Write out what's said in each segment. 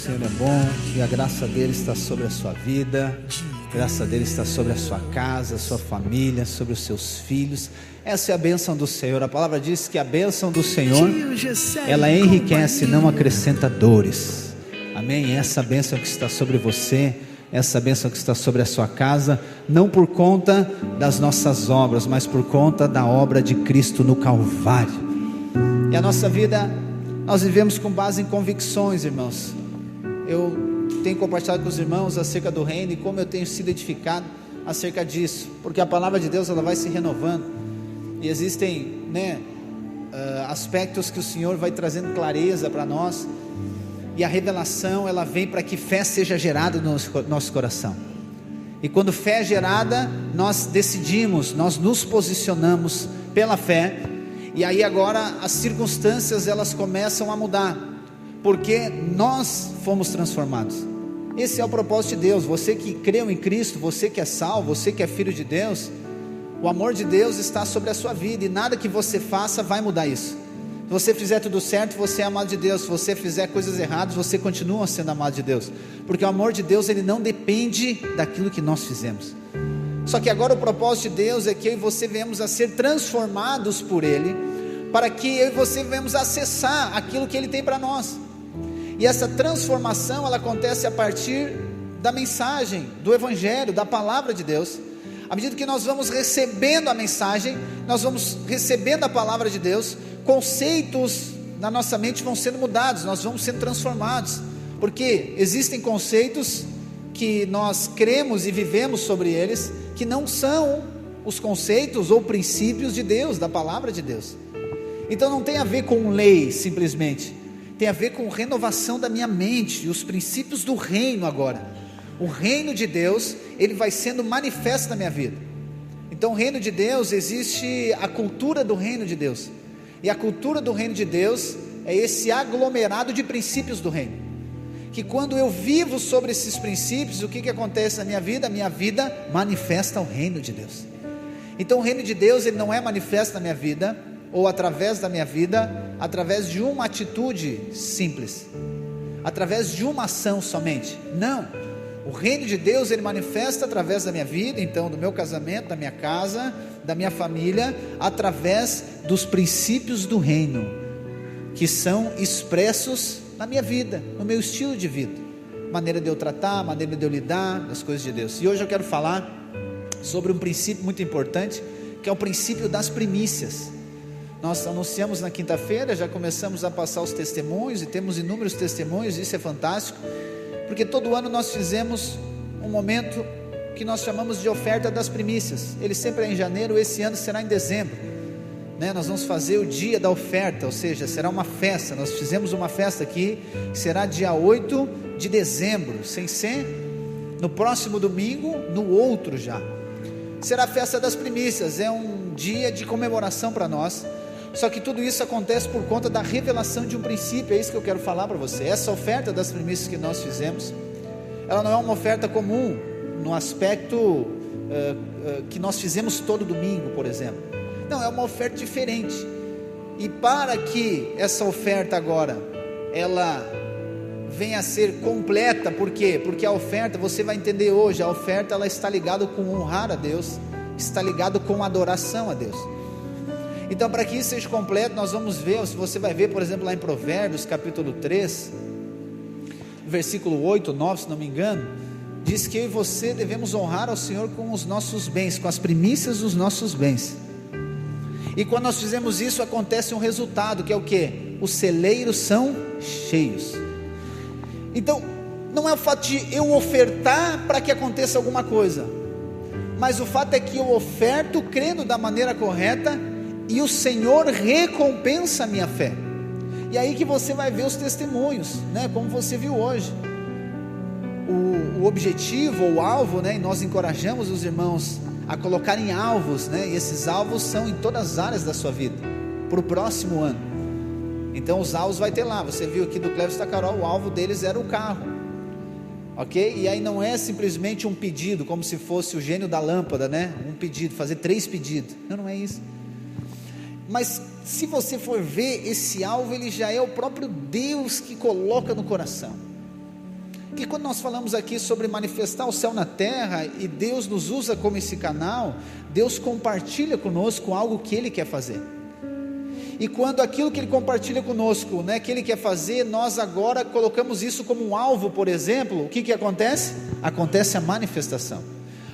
Senhor é bom, que a graça dele está sobre a sua vida, a graça dele está sobre a sua casa, a sua família, sobre os seus filhos. Essa é a bênção do Senhor. A palavra diz que a bênção do Senhor, ela enriquece, não acrescenta dores. Amém? Essa bênção que está sobre você, essa bênção que está sobre a sua casa, não por conta das nossas obras, mas por conta da obra de Cristo no Calvário. E a nossa vida, nós vivemos com base em convicções, irmãos. Eu tenho compartilhado com os irmãos acerca do reino e como eu tenho sido edificado acerca disso, porque a palavra de Deus, ela vai se renovando, e existem, aspectos que o Senhor vai trazendo clareza para nós, e a revelação, ela vem para que fé seja gerada no nosso coração. E quando fé é gerada, nós decidimos, nós nos posicionamos pela fé. E aí agora as circunstâncias, elas começam a mudar, porque nós fomos transformados. Esse é o propósito de Deus. Você que creu em Cristo, você que é salvo, você que é filho de Deus, o amor de Deus está sobre a sua vida, e nada que você faça vai mudar isso. Se você fizer tudo certo, você é amado de Deus. Se você fizer coisas erradas, você continua sendo amado de Deus, porque o amor de Deus, ele não depende daquilo que nós fizemos. Só que agora o propósito de Deus é que eu e você venhamos a ser transformados por Ele, para que eu e você venhamos a acessar aquilo que Ele tem para nós. E essa transformação, ela acontece a partir da mensagem, do Evangelho, da palavra de Deus. À medida que nós vamos recebendo a mensagem, nós vamos recebendo a palavra de Deus, conceitos na nossa mente vão sendo mudados, nós vamos sendo transformados, porque existem conceitos que nós cremos e vivemos sobre eles, que não são os conceitos ou princípios de Deus, da palavra de Deus. Então não tem a ver com lei simplesmente, tem a ver com renovação da minha mente, e os princípios do reino agora. O reino de Deus, ele vai sendo manifesto na minha vida. Então o reino de Deus, existe a cultura do reino de Deus, e a cultura do reino de Deus é esse aglomerado de princípios do reino, que quando eu vivo sobre esses princípios, o que acontece na minha vida? A minha vida manifesta o reino de Deus. Então o reino de Deus, ele não é manifesto na minha vida, ou através da minha vida, através de uma atitude simples, através de uma ação somente. Não, o reino de Deus, ele manifesta através da minha vida, então do meu casamento, da minha casa, da minha família, através dos princípios do reino, que são expressos na minha vida, no meu estilo de vida, maneira de eu tratar, maneira de eu lidar das coisas de Deus. E hoje eu quero falar sobre um princípio muito importante, que é o princípio das primícias. Nós anunciamos na quinta-feira, já começamos a passar os testemunhos, e temos inúmeros testemunhos. Isso é fantástico, porque todo ano nós fizemos um momento que nós chamamos de oferta das primícias. Ele sempre é em janeiro, esse ano será em dezembro, nós vamos fazer o dia da oferta, ou seja, será uma festa. Nós fizemos uma festa aqui, que será dia 8 de dezembro, sem ser no próximo domingo, no outro já, será a festa das primícias. É um dia de comemoração para nós, só que tudo isso acontece por conta da revelação de um princípio. É isso que eu quero falar para você. Essa oferta das primícias que nós fizemos, ela não é uma oferta comum, no aspecto que nós fizemos todo domingo, por exemplo. Não, é uma oferta diferente. E para que essa oferta agora, ela venha a ser completa, por quê? Porque a oferta, você vai entender hoje, a oferta, ela está ligada com honrar a Deus, está ligado com adoração a Deus. Então, para que isso seja completo, nós vamos ver, se você vai ver, por exemplo, lá em Provérbios, capítulo 3, versículo 8, 9, se não me engano, diz que eu e você devemos honrar ao Senhor com os nossos bens, com as primícias dos nossos bens. E quando nós fizemos isso, acontece um resultado, que é o quê? Os celeiros são cheios. Então, não é o fato de eu ofertar para que aconteça alguma coisa, mas o fato é que eu oferto crendo da maneira correta, e o Senhor recompensa a minha fé. E aí que você vai ver os testemunhos, como você viu hoje. O objetivo, ou o alvo, e nós encorajamos os irmãos a colocarem alvos, e esses alvos são em todas as áreas da sua vida, para o próximo ano. Então os alvos vai ter lá, você viu aqui do Cleves e da Carol, o alvo deles era o carro, ok? E aí não é simplesmente um pedido, como se fosse o gênio da lâmpada, um pedido, fazer 3 pedidos, não é isso. Mas se você for ver, esse alvo, ele já é o próprio Deus que coloca no coração. Porque quando nós falamos aqui sobre manifestar o céu na terra, e Deus nos usa como esse canal, Deus compartilha conosco algo que Ele quer fazer. E quando aquilo que Ele compartilha conosco, né, que Ele quer fazer, nós agora colocamos isso como um alvo, por exemplo, o que acontece? Acontece a manifestação.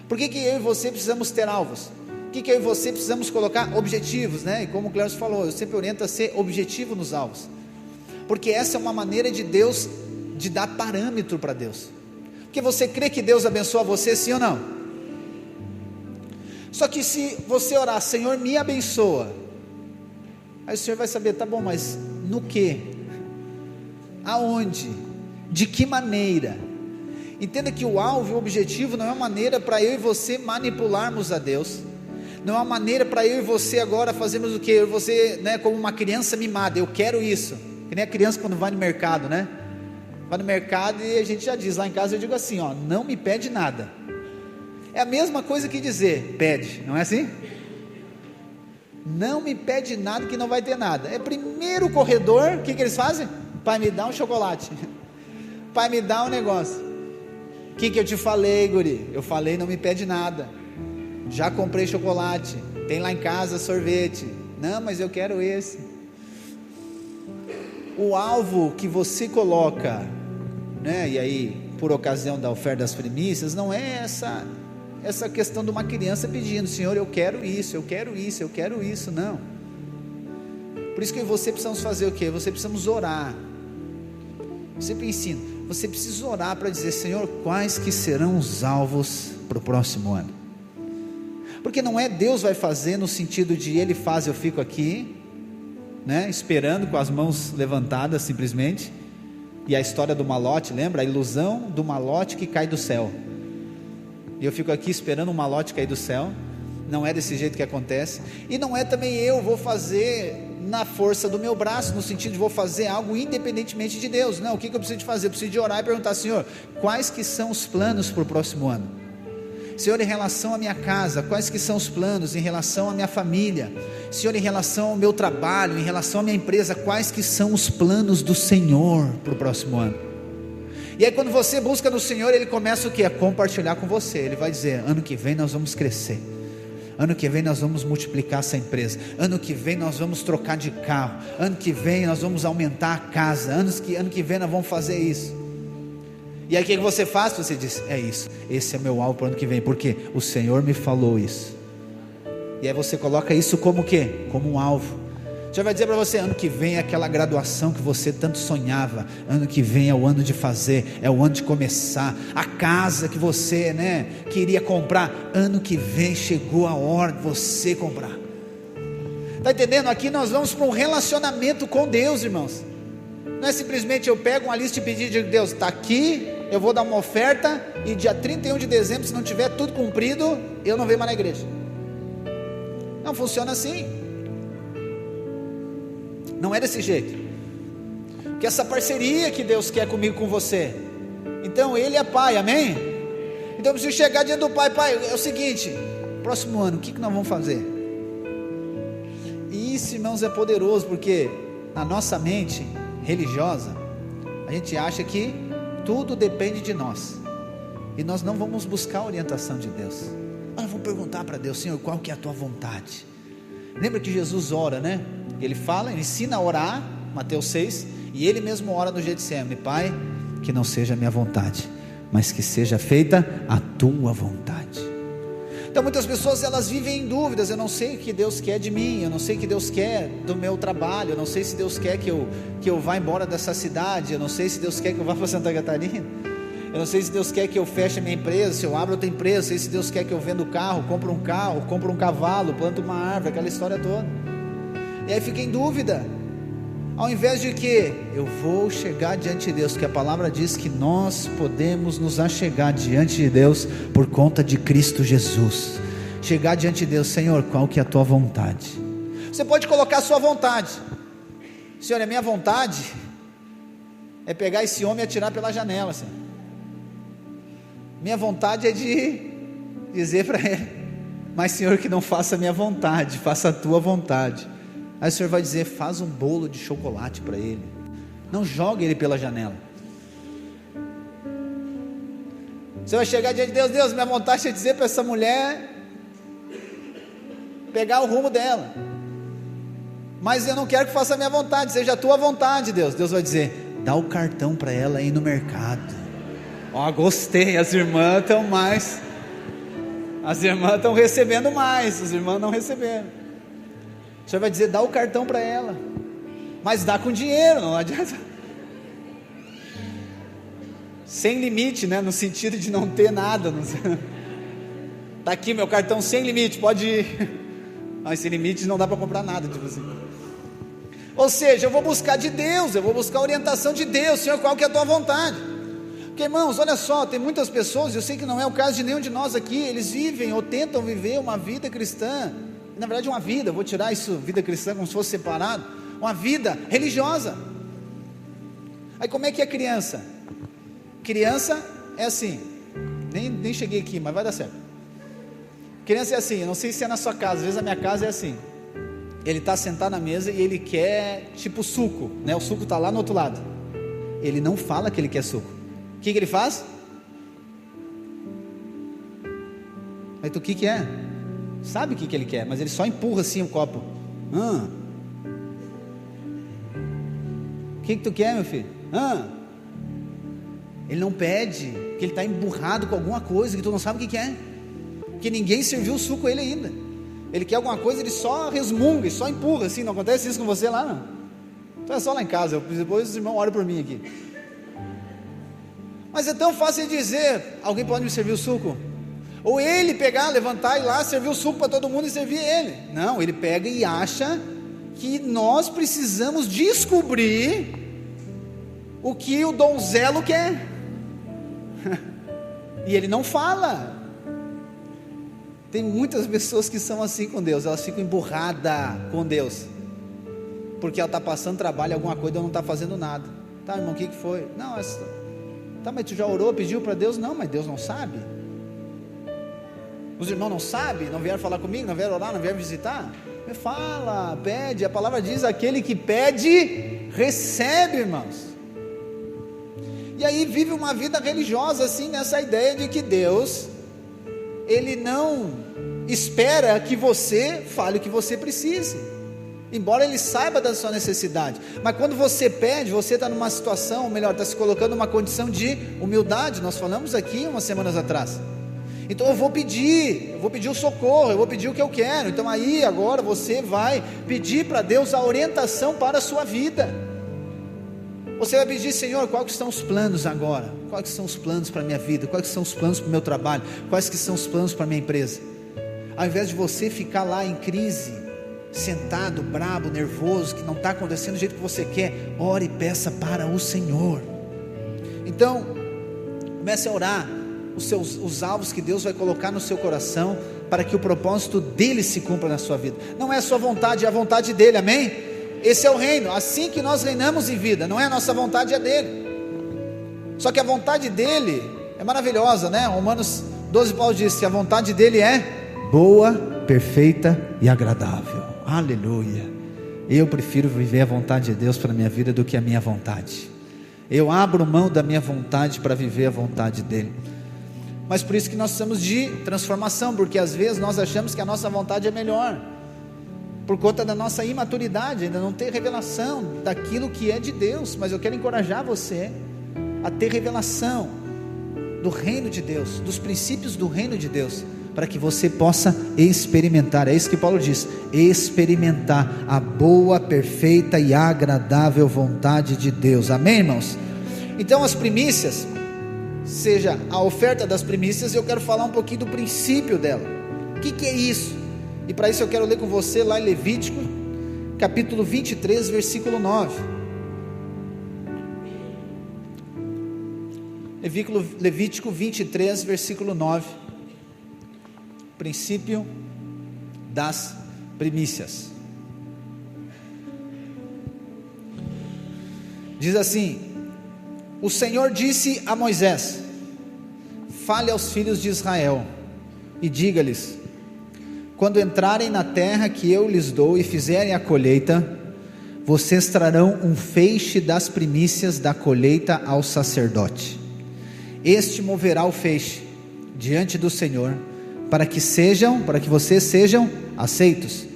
Por que eu e você precisamos ter alvos? Por que eu e você precisamos colocar objetivos, né? E como o Clécio falou, eu sempre oriento a ser objetivo nos alvos, porque essa é uma maneira de Deus, de dar parâmetro para Deus. Porque você crê que Deus abençoa você, sim ou não? Só que se você orar, Senhor, me abençoa, aí o Senhor vai saber, tá bom, mas no que? Aonde? De que maneira? Entenda que o alvo e o objetivo não é uma maneira para eu e você manipularmos a Deus, não é uma maneira para eu e você agora fazermos o que? Eu e você, né, como uma criança mimada, eu quero isso, que nem a criança quando vai no mercado, né? Vai no mercado e a gente já diz, lá em casa eu digo assim, ó, não me pede nada. É a mesma coisa que dizer, pede, não é assim? Não me pede nada que não vai ter nada. É primeiro o corredor, o que eles fazem? Pai, me dá um chocolate. Pai, me dá um negócio. O que eu te falei, guri? Eu falei, não me pede nada. Já comprei chocolate. Tem lá em casa sorvete. Não, mas eu quero esse. O alvo que você coloca, né? E aí, por ocasião da oferta das primícias, não é essa questão de uma criança pedindo, Senhor, eu quero isso, eu quero isso, eu quero isso, não. Por isso que você precisamos fazer o quê? Você precisamos orar. Eu sempre ensino, você precisa orar para dizer, Senhor, quais que serão os alvos para o próximo ano? Porque não é Deus vai fazer no sentido de Ele faz, eu fico aqui, né, esperando com as mãos levantadas simplesmente, e a história do malote, lembra? A ilusão do malote que cai do céu, e eu fico aqui esperando um malote cair do céu. Não é desse jeito que acontece, e não é também eu vou fazer na força do meu braço, no sentido de vou fazer algo independentemente de Deus, não, o que eu preciso de fazer? Eu preciso de orar e perguntar, Senhor, quais que são os planos para o próximo ano? Senhor, em relação à minha casa, quais que são os planos em relação à minha família? Senhor, em relação ao meu trabalho, em relação à minha empresa, quais que são os planos do Senhor para o próximo ano? E aí quando você busca no Senhor, Ele começa o que? A compartilhar com você. Ele vai dizer, ano que vem nós vamos crescer, ano que vem nós vamos multiplicar essa empresa, ano que vem nós vamos trocar de carro, ano que vem nós vamos aumentar a casa, ano que vem nós vamos fazer isso. E aí o que você faz? Você diz, é isso, esse é meu alvo para o ano que vem, porque o Senhor me falou isso. E aí você coloca isso como o quê? Como um alvo. Já vai dizer para você, ano que vem é aquela graduação que você tanto sonhava, ano que vem é o ano de fazer, é o ano de começar, a casa que você, né, queria comprar, ano que vem chegou a hora de você comprar. Está entendendo? Aqui nós vamos para um relacionamento com Deus, irmãos. Não é simplesmente eu pego uma lista de pedidos e digo, Deus, está aqui, eu vou dar uma oferta, e dia 31 de dezembro, se não tiver tudo cumprido, eu não venho mais na igreja. Não funciona assim. Não é desse jeito. Porque essa parceria que Deus quer comigo, com você. Então Ele é Pai, amém? Então eu preciso chegar diante do Pai, Pai, é o seguinte, próximo ano, o que nós vamos fazer? E isso, irmãos, é poderoso, porque na nossa mente religiosa, a gente acha que tudo depende de nós, e nós não vamos buscar a orientação de Deus. Nós vamos perguntar para Deus, Senhor, qual que é a tua vontade? Lembra que Jesus ora, né? Ele fala, ele ensina a orar, Mateus 6, e ele mesmo ora no Getsemane, Pai, que não seja a minha vontade, mas que seja feita a tua vontade. Então muitas pessoas elas vivem em dúvidas, eu não sei o que Deus quer de mim, eu não sei o que Deus quer do meu trabalho, eu não sei se Deus quer que eu vá embora dessa cidade, eu não sei se Deus quer que eu vá para Santa Catarina, eu não sei se Deus quer que eu feche a minha empresa, se eu abro outra empresa, não sei se Deus quer que eu venda o carro, compro um cavalo, planto uma árvore, aquela história toda, e aí fica em dúvida, ao invés de que eu vou chegar diante de Deus, que a palavra diz que nós podemos nos achegar diante de Deus por conta de Cristo Jesus. Chegar diante de Deus, Senhor, qual que é a tua vontade? Você pode colocar a sua vontade. Senhor, a minha vontade é pegar esse homem e atirar pela janela, Senhor. Minha vontade é de dizer para ele, mas Senhor, que não faça a minha vontade, faça a tua vontade. Aí o Senhor vai dizer, faz um bolo de chocolate para ele, não jogue ele pela janela. Você vai chegar diante de Deus: Deus, minha vontade é dizer para essa mulher pegar o rumo dela, mas eu não quero que faça a minha vontade, seja a tua vontade, Deus. Deus vai dizer: dá o cartão para ela ir no mercado. Ó, gostei, as irmãs estão recebendo mais, os irmãos não receberam. O Senhor vai dizer: dá o cartão para ela, mas dá com dinheiro, não adianta. Sem limite, né? No sentido de não ter nada. Está aqui meu cartão sem limite, pode ir. Mas sem limite não dá para comprar nada, tipo assim. Ou seja, eu vou buscar de Deus, eu vou buscar a orientação de Deus. Senhor, qual que é a tua vontade? Porque, irmãos, olha só, tem muitas pessoas, eu sei que não é o caso de nenhum de nós aqui, eles vivem ou tentam viver uma vida cristã, na verdade uma vida, vou tirar isso, vida cristã como se fosse separado, uma vida religiosa. Aí como é que é criança? Criança é assim, nem cheguei aqui, mas vai dar certo. Criança é assim, eu não sei se é na sua casa, às vezes a minha casa é assim, ele está sentado na mesa e ele quer tipo suco, né? O suco está lá no outro lado, ele não fala que ele quer suco. O que ele faz? Aí tu, o que é? Sabe o que ele quer, mas ele só empurra assim o copo. O que tu quer, meu filho? Ele não pede, porque ele está emburrado com alguma coisa que tu não sabe o que é, porque ninguém serviu o suco a ele ainda. Ele quer alguma coisa, ele só resmunga e só empurra assim. Não acontece isso com você lá, não? Então é só lá em casa, depois os irmãos oram por mim aqui. Mas é tão fácil dizer: alguém pode me servir o suco? Ou ele pegar, levantar e ir lá servir o suco para todo mundo e servir ele. Não, ele pega e acha que nós precisamos descobrir o que o donzelo quer. E ele não fala. Tem muitas pessoas que são assim com Deus, elas ficam emburradas com Deus, porque ela está passando trabalho, alguma coisa, ou não está fazendo nada. Tá, irmão, o que foi? Não, tá, mas tu já orou, pediu para Deus? Não, mas Deus não sabe. Os irmãos não sabem, não vieram falar comigo, não vieram orar, não vieram visitar? Me fala, pede, a palavra diz: aquele que pede, recebe, irmãos. E aí vive uma vida religiosa assim, nessa ideia de que Deus, Ele não espera que você fale o que você precise, embora Ele saiba da sua necessidade. Mas quando você pede, você está numa situação, ou melhor, está se colocando numa condição de humildade. Nós falamos aqui umas semanas atrás. Então eu vou pedir o socorro, eu vou pedir o que eu quero. Então aí agora você vai pedir para Deus a orientação para a sua vida. Você vai pedir: Senhor, quais que são os planos agora? Quais que são os planos para a minha vida? Quais que são os planos para o meu trabalho? Quais que são os planos para a minha empresa? Ao invés de você ficar lá em crise, sentado, brabo, nervoso, que não está acontecendo do jeito que você quer, ore e peça para o Senhor. Então, comece a orar os alvos que Deus vai colocar no seu coração, para que o propósito dele se cumpra na sua vida. Não é a sua vontade, é a vontade dele, amém? Esse é o reino, assim que nós reinamos em vida. Não é a nossa vontade, é dele. Só que a vontade dele é maravilhosa, né? Romanos 12, Paulo diz que a vontade dele é boa, perfeita e agradável. Aleluia. Eu prefiro viver a vontade de Deus para a minha vida do que a minha vontade. Eu abro mão da minha vontade para viver a vontade dele. Mas por isso que nós precisamos de transformação, porque às vezes nós achamos que a nossa vontade é melhor, por conta da nossa imaturidade, ainda não ter revelação daquilo que é de Deus. Mas eu quero encorajar você a ter revelação do reino de Deus, dos princípios do reino de Deus, para que você possa experimentar. É isso que Paulo diz: experimentar a boa, perfeita e agradável vontade de Deus. Amém, irmãos? Então as primícias, seja a oferta das primícias, eu quero falar um pouquinho do princípio dela. O que é isso? E para isso eu quero ler com você lá em Levítico, capítulo 23, versículo 9. Levítico 23, versículo 9. Princípio das primícias. Diz assim: o Senhor disse a Moisés: fale aos filhos de Israel e diga-lhes: quando entrarem na terra que eu lhes dou e fizerem a colheita, vocês trarão um feixe das primícias da colheita ao sacerdote. este moverá o feixe diante do Senhor, para que vocês sejam aceitos.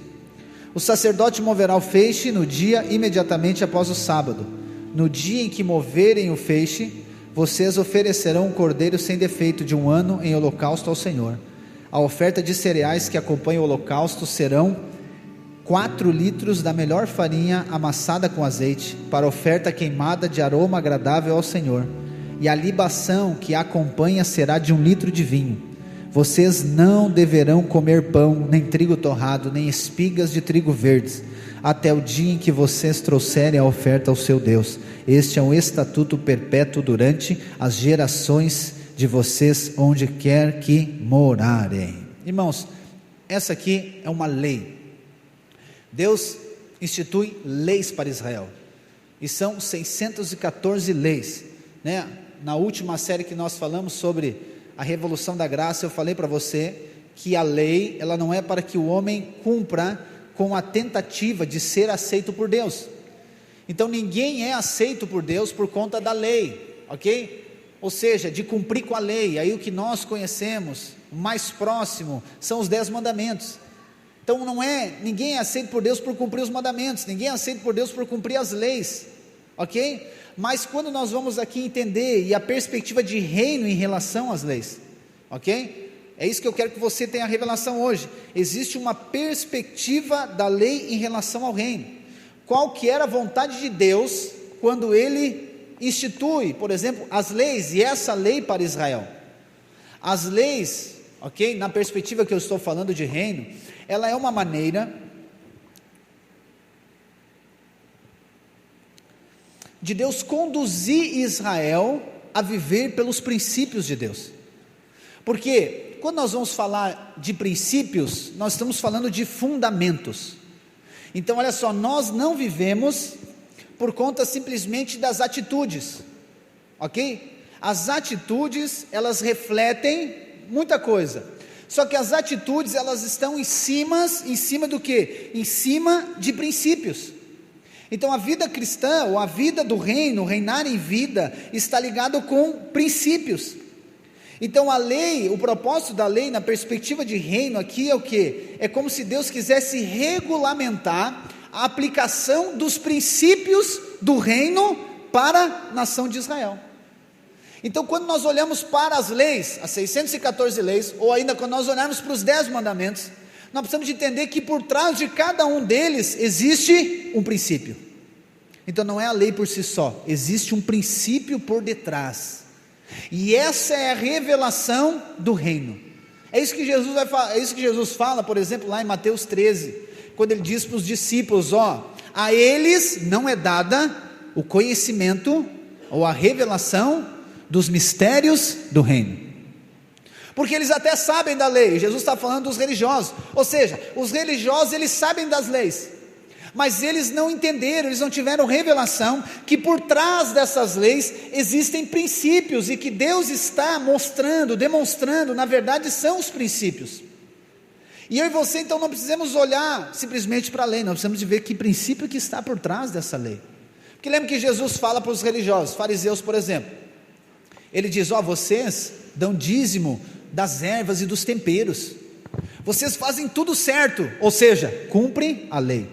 O sacerdote moverá o feixe no dia imediatamente após o sábado. No dia em que moverem o feixe, vocês oferecerão um cordeiro sem defeito de 1 ano em holocausto ao Senhor. A oferta de cereais que acompanha o holocausto serão 4 litros da melhor farinha amassada com azeite, para oferta queimada de aroma agradável ao Senhor. E a libação que a acompanha será de 1 litro de vinho. Vocês não deverão comer pão, nem trigo torrado, nem espigas de trigo verdes, até o dia em que vocês trouxerem a oferta ao seu Deus. Este é um estatuto perpétuo durante as gerações de vocês, onde quer que morarem. Irmãos, essa aqui é uma lei. Deus institui leis para Israel, e são 614 leis, né? Na última série que nós falamos sobre a revolução da graça, eu falei para você que a lei, ela não é para que o homem cumpra com a tentativa de ser aceito por Deus. Então ninguém é aceito por Deus por conta da lei, ok? Ou seja, de cumprir com a lei. Aí o que nós conhecemos, o mais próximo, são os 10 mandamentos. Então ninguém é aceito por Deus por cumprir os mandamentos, ninguém é aceito por Deus por cumprir as leis, ok? Mas quando nós vamos aqui entender, e a perspectiva de reino em relação às leis, ok? É isso que eu quero que você tenha a revelação hoje. Existe uma perspectiva da lei em relação ao reino. Qual que era a vontade de Deus, quando Ele institui, por exemplo, as leis, e essa lei para Israel? As leis, ok? Na perspectiva que eu estou falando de reino, ela é uma maneira de Deus conduzir Israel a viver pelos princípios de Deus. Porque quando nós vamos falar de princípios, nós estamos falando de fundamentos. Então olha só, nós não vivemos por conta simplesmente das atitudes, ok? As atitudes, elas refletem muita coisa, só que as atitudes, elas estão em cima do quê? Em cima de princípios. Então a vida cristã, ou a vida do reino, reinar em vida, está ligado com princípios. Então a lei, o propósito da lei na perspectiva de reino aqui é o quê? É como se Deus quisesse regulamentar a aplicação dos princípios do reino para a nação de Israel. Então quando nós olhamos para as leis, as 614 leis, ou ainda quando nós olharmos para os 10 mandamentos, nós precisamos de entender que por trás de cada um deles existe um princípio. Então não é a lei por si só, existe um princípio por detrás. E essa é a revelação do reino. É isso que Jesus fala, por exemplo, lá em Mateus 13, quando ele diz para os discípulos, a eles não é dada o conhecimento ou a revelação dos mistérios do reino. Porque eles até sabem da lei. Jesus está falando dos religiosos, ou seja, os religiosos eles sabem das leis, mas eles não entenderam, eles não tiveram revelação que por trás dessas leis existem princípios, e que Deus está demonstrando, na verdade são os princípios. E eu e você então não precisamos olhar simplesmente para a lei, nós precisamos de ver que princípio que está por trás dessa lei. Porque lembra que Jesus fala para os religiosos, fariseus por exemplo, ele diz, vocês dão dízimo das ervas e dos temperos, vocês fazem tudo certo, ou seja, cumprem a lei.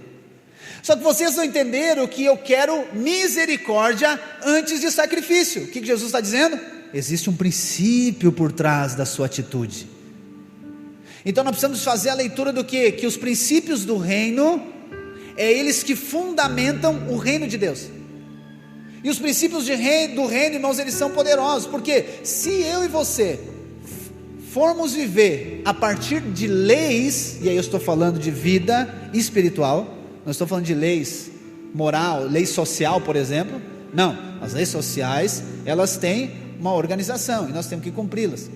Só que vocês não entenderam que eu quero misericórdia antes de sacrifício. O que Jesus está dizendo? Existe um princípio por trás da sua atitude. Então nós precisamos fazer a leitura do quê? Que os princípios do reino, é eles que fundamentam o reino de Deus. E os princípios do reino, irmãos, eles são poderosos, porque se eu e você formos viver a partir de leis, e aí eu estou falando de vida espiritual, não estou falando de leis moral, lei social por exemplo, não, as leis sociais, elas têm uma organização, e nós temos que cumpri-las.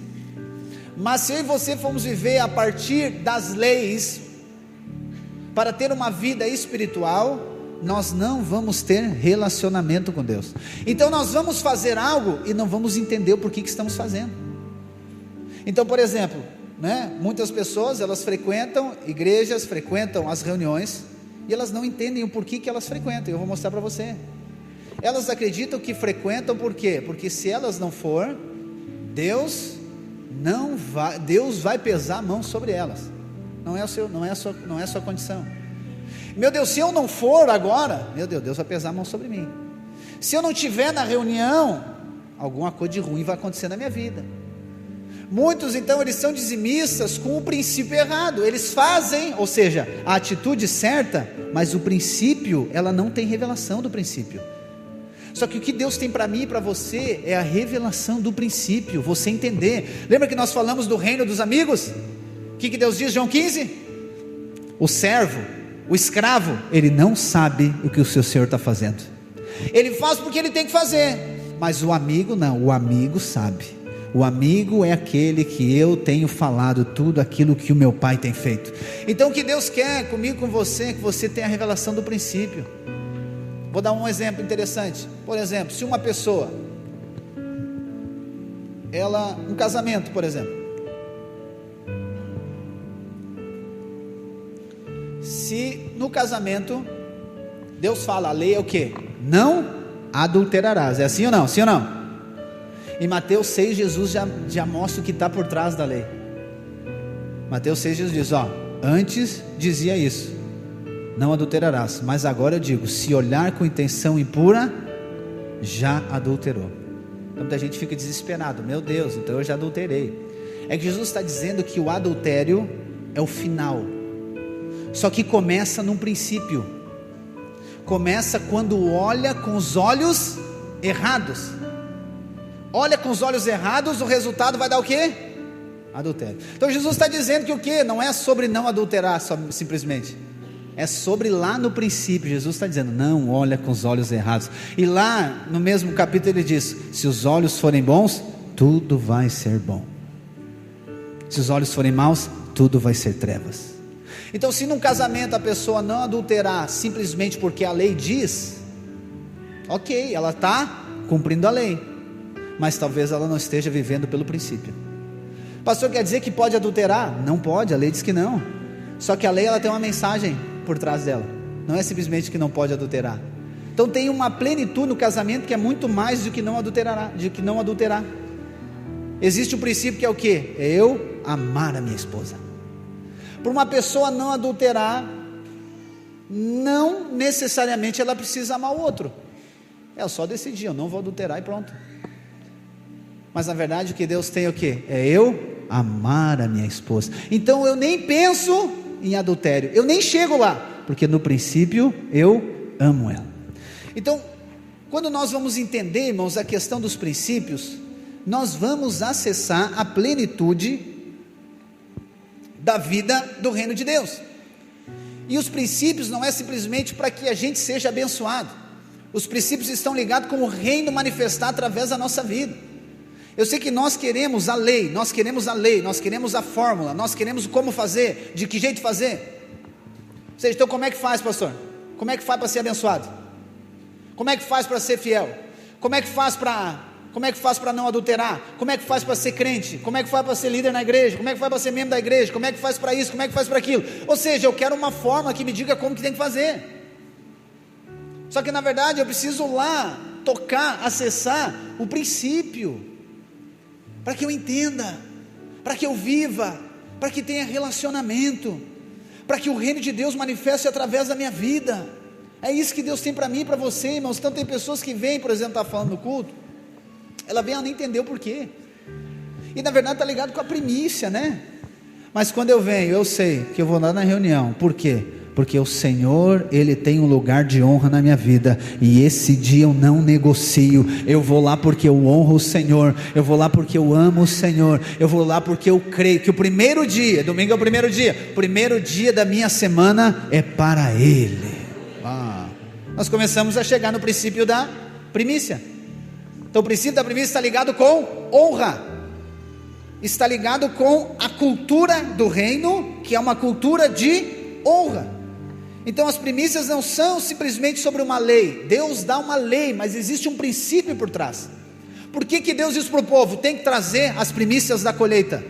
Mas se eu e você formos viver a partir das leis, para ter uma vida espiritual, nós não vamos ter relacionamento com Deus. Então nós vamos fazer algo e não vamos entender o porquê que estamos fazendo. Então, por exemplo, muitas pessoas, elas frequentam igrejas, frequentam as reuniões, e elas não entendem o porquê que elas frequentam. Eu vou mostrar para você. Elas acreditam que frequentam por quê? Porque se elas não for, Deus vai pesar a mão sobre elas. Não é a sua condição. Meu Deus, se eu não for agora, meu Deus vai pesar a mão sobre mim. Se eu não estiver na reunião, alguma coisa de ruim vai acontecer na minha vida. Muitos então, eles são dizimistas com o princípio errado. Eles fazem, ou seja, a atitude certa, mas o princípio, ela não tem revelação do princípio. Só que o que Deus tem para mim e para você é a revelação do princípio, você entender. Lembra que nós falamos do reino dos amigos? O que Deus diz, João 15? O servo, o escravo, ele não sabe o que o seu Senhor está fazendo. Ele faz porque ele tem que fazer, mas o amigo não, o amigo sabe. O amigo é aquele que eu tenho falado tudo aquilo que o meu pai tem feito. Então o que Deus quer comigo, com você, é que você tenha a revelação do princípio. Vou dar um exemplo interessante. Por exemplo, se uma pessoa, um casamento, por exemplo, se no casamento Deus fala, a lei é o quê? Não adulterarás. É assim ou não? Sim ou não? Em Mateus 6, Jesus já mostra o que está por trás da lei. Mateus 6, Jesus diz, antes dizia isso, não adulterarás, mas agora eu digo, se olhar com intenção impura, já adulterou. Então muita gente fica desesperado, meu Deus, então eu já adulterei. É que Jesus está dizendo que o adultério é o final, só que começa num princípio, começa quando olha com os olhos errados. Olha com os olhos errados, o resultado vai dar o quê? Adultério. Então Jesus está dizendo que o quê? Não é sobre não adulterar simplesmente, é sobre lá no princípio. Jesus está dizendo, não olha com os olhos errados. E lá no mesmo capítulo ele diz, se os olhos forem bons, tudo vai ser bom. Se os olhos forem maus, tudo vai ser trevas. Então se num casamento a pessoa não adulterar simplesmente porque a lei diz, ok, ela está cumprindo a lei, mas talvez ela não esteja vivendo pelo princípio. Pastor, quer dizer que pode adulterar? Não pode, a lei diz que não. Só que a lei, ela tem uma mensagem por trás dela, não é simplesmente que não pode adulterar. Então tem uma plenitude no casamento que é muito mais do que não adulterar. Existe um princípio que é o quê? É eu amar a minha esposa. Para uma pessoa não adulterar, não necessariamente ela precisa amar o outro. Eu só decidi, eu não vou adulterar e pronto. Mas na verdade o que Deus tem é o quê? É eu amar a minha esposa. Então eu nem penso em adultério, eu nem chego lá, porque no princípio eu amo ela. Então, quando nós vamos entender, irmãos, a questão dos princípios, nós vamos acessar a plenitude da vida do reino de Deus. E os princípios não é simplesmente para que a gente seja abençoado. Os princípios estão ligados com o reino manifestar através da nossa vida. Eu sei que nós queremos a lei, nós queremos a fórmula, nós queremos como fazer, de que jeito fazer. Ou seja, então como é que faz, pastor? Como é que faz para ser abençoado? Como é que faz para ser fiel? Como é que faz para não adulterar? Como é que faz para ser crente? Como é que faz para ser líder na igreja? Como é que faz para ser membro da igreja? Como é que faz para isso? Como é que faz para aquilo? Ou seja, eu quero uma fórmula que me diga como que tem que fazer. Só que na verdade eu preciso lá tocar, acessar o princípio, para que eu entenda, para que eu viva, para que tenha relacionamento, para que o reino de Deus manifeste através da minha vida. É isso que Deus tem para mim e para você, irmãos. Então tem pessoas que vêm, por exemplo, está falando no culto, ela vem, ela não entendeu o porquê, e na verdade está ligado com a primícia, né? Mas quando eu venho, eu sei que eu vou lá na reunião. Por quê? Porque o Senhor, Ele tem um lugar de honra na minha vida, e esse dia eu não negocio. Eu vou lá porque eu honro o Senhor, eu vou lá porque eu amo o Senhor, eu vou lá porque eu creio que o primeiro dia, domingo é o primeiro dia da minha semana é para Ele. Nós começamos a chegar no princípio da primícia. Então o princípio da primícia está ligado com honra, está ligado com a cultura do reino, que é uma cultura de honra. Então as primícias não são simplesmente sobre uma lei. Deus dá uma lei, mas existe um princípio por trás. Por que Deus diz para o povo, tem que trazer as primícias da colheita?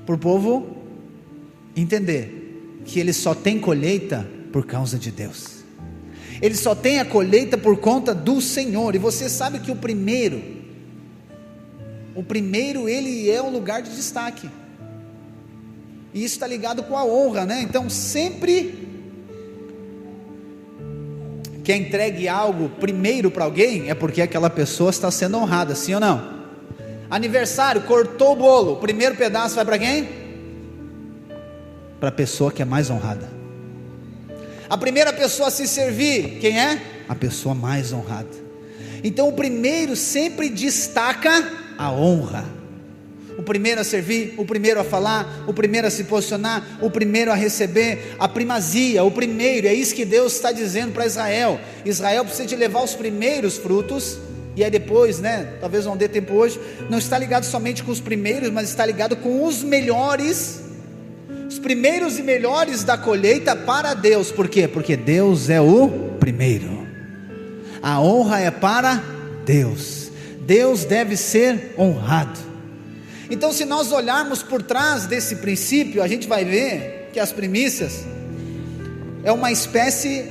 Para o povo entender que ele só tem colheita por causa de Deus. Ele só tem a colheita por conta do Senhor. E você sabe que o primeiro o primeiro ele é um lugar de destaque, e isso está ligado com a honra, né? Então sempre que é entregue algo primeiro para alguém, é porque aquela pessoa está sendo honrada, sim ou não? Aniversário, cortou o bolo, o primeiro pedaço vai para quem? Para a pessoa que é mais honrada. A primeira pessoa a se servir, quem é? A pessoa mais honrada. Então o primeiro sempre destaca a honra. O primeiro a servir, o primeiro a falar, o primeiro a se posicionar, o primeiro a receber, a primazia, o primeiro. É isso que Deus está dizendo para Israel. Israel precisa de levar os primeiros frutos, e aí depois, né, talvez não dê tempo hoje, não está ligado somente com os primeiros, mas está ligado com os melhores, os primeiros e melhores da colheita para Deus. Por quê? Porque Deus é o primeiro, a honra é para Deus, Deus deve ser honrado. Então se nós olharmos por trás desse princípio, a gente vai ver que as primícias é uma espécie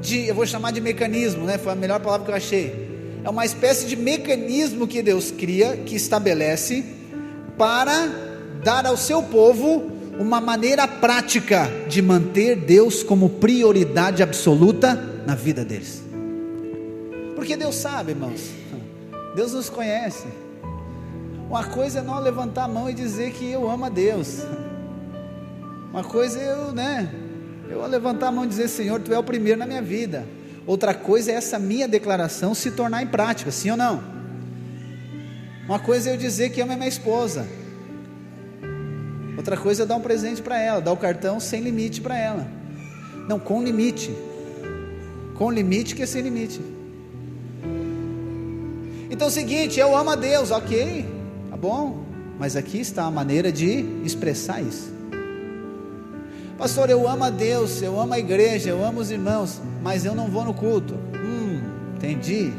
de, eu vou chamar de mecanismo, né? Foi a melhor palavra que eu achei. É uma espécie de mecanismo que Deus cria, que estabelece para dar ao seu povo uma maneira prática de manter Deus como prioridade absoluta na vida deles. Porque Deus sabe, irmãos, Deus nos conhece. Uma coisa é não levantar a mão e dizer que eu amo a Deus. Uma coisa é eu levantar a mão e dizer: Senhor, Tu é o primeiro na minha vida. Outra coisa é essa minha declaração se tornar em prática, sim ou não? Uma coisa é eu dizer que amo a minha esposa. Outra coisa é dar um presente para ela, dar o cartão sem limite para ela. Não, com limite. Com limite que é sem limite. Então é o seguinte, eu amo a Deus, ok, tá bom, mas aqui está a maneira de expressar isso. Pastor, eu amo a Deus, eu amo a igreja, eu amo os irmãos, mas eu não vou no culto. Entendi.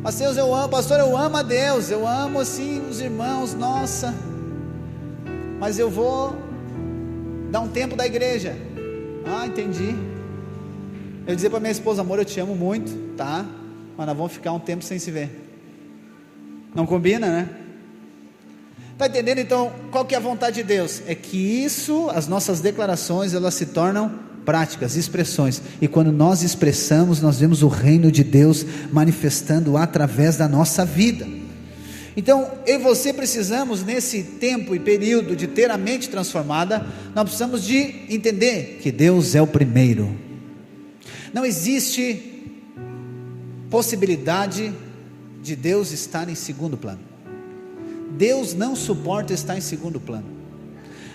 Pastor, eu amo a Deus, eu amo assim os irmãos, nossa, mas eu vou dar um tempo da igreja. Entendi. Eu dizia para minha esposa: amor, eu te amo muito, tá? Mas nós vamos ficar um tempo sem se ver. Não combina, né? Está entendendo? Então, qual que é a vontade de Deus? É que isso, as nossas declarações, elas se tornam práticas, expressões, e quando nós expressamos, nós vemos o reino de Deus manifestando através da nossa vida. Então, eu e você precisamos, nesse tempo e período de ter a mente transformada, nós precisamos de entender que Deus é o primeiro. Não existe possibilidade de Deus estar em segundo plano. Deus não suporta estar em segundo plano.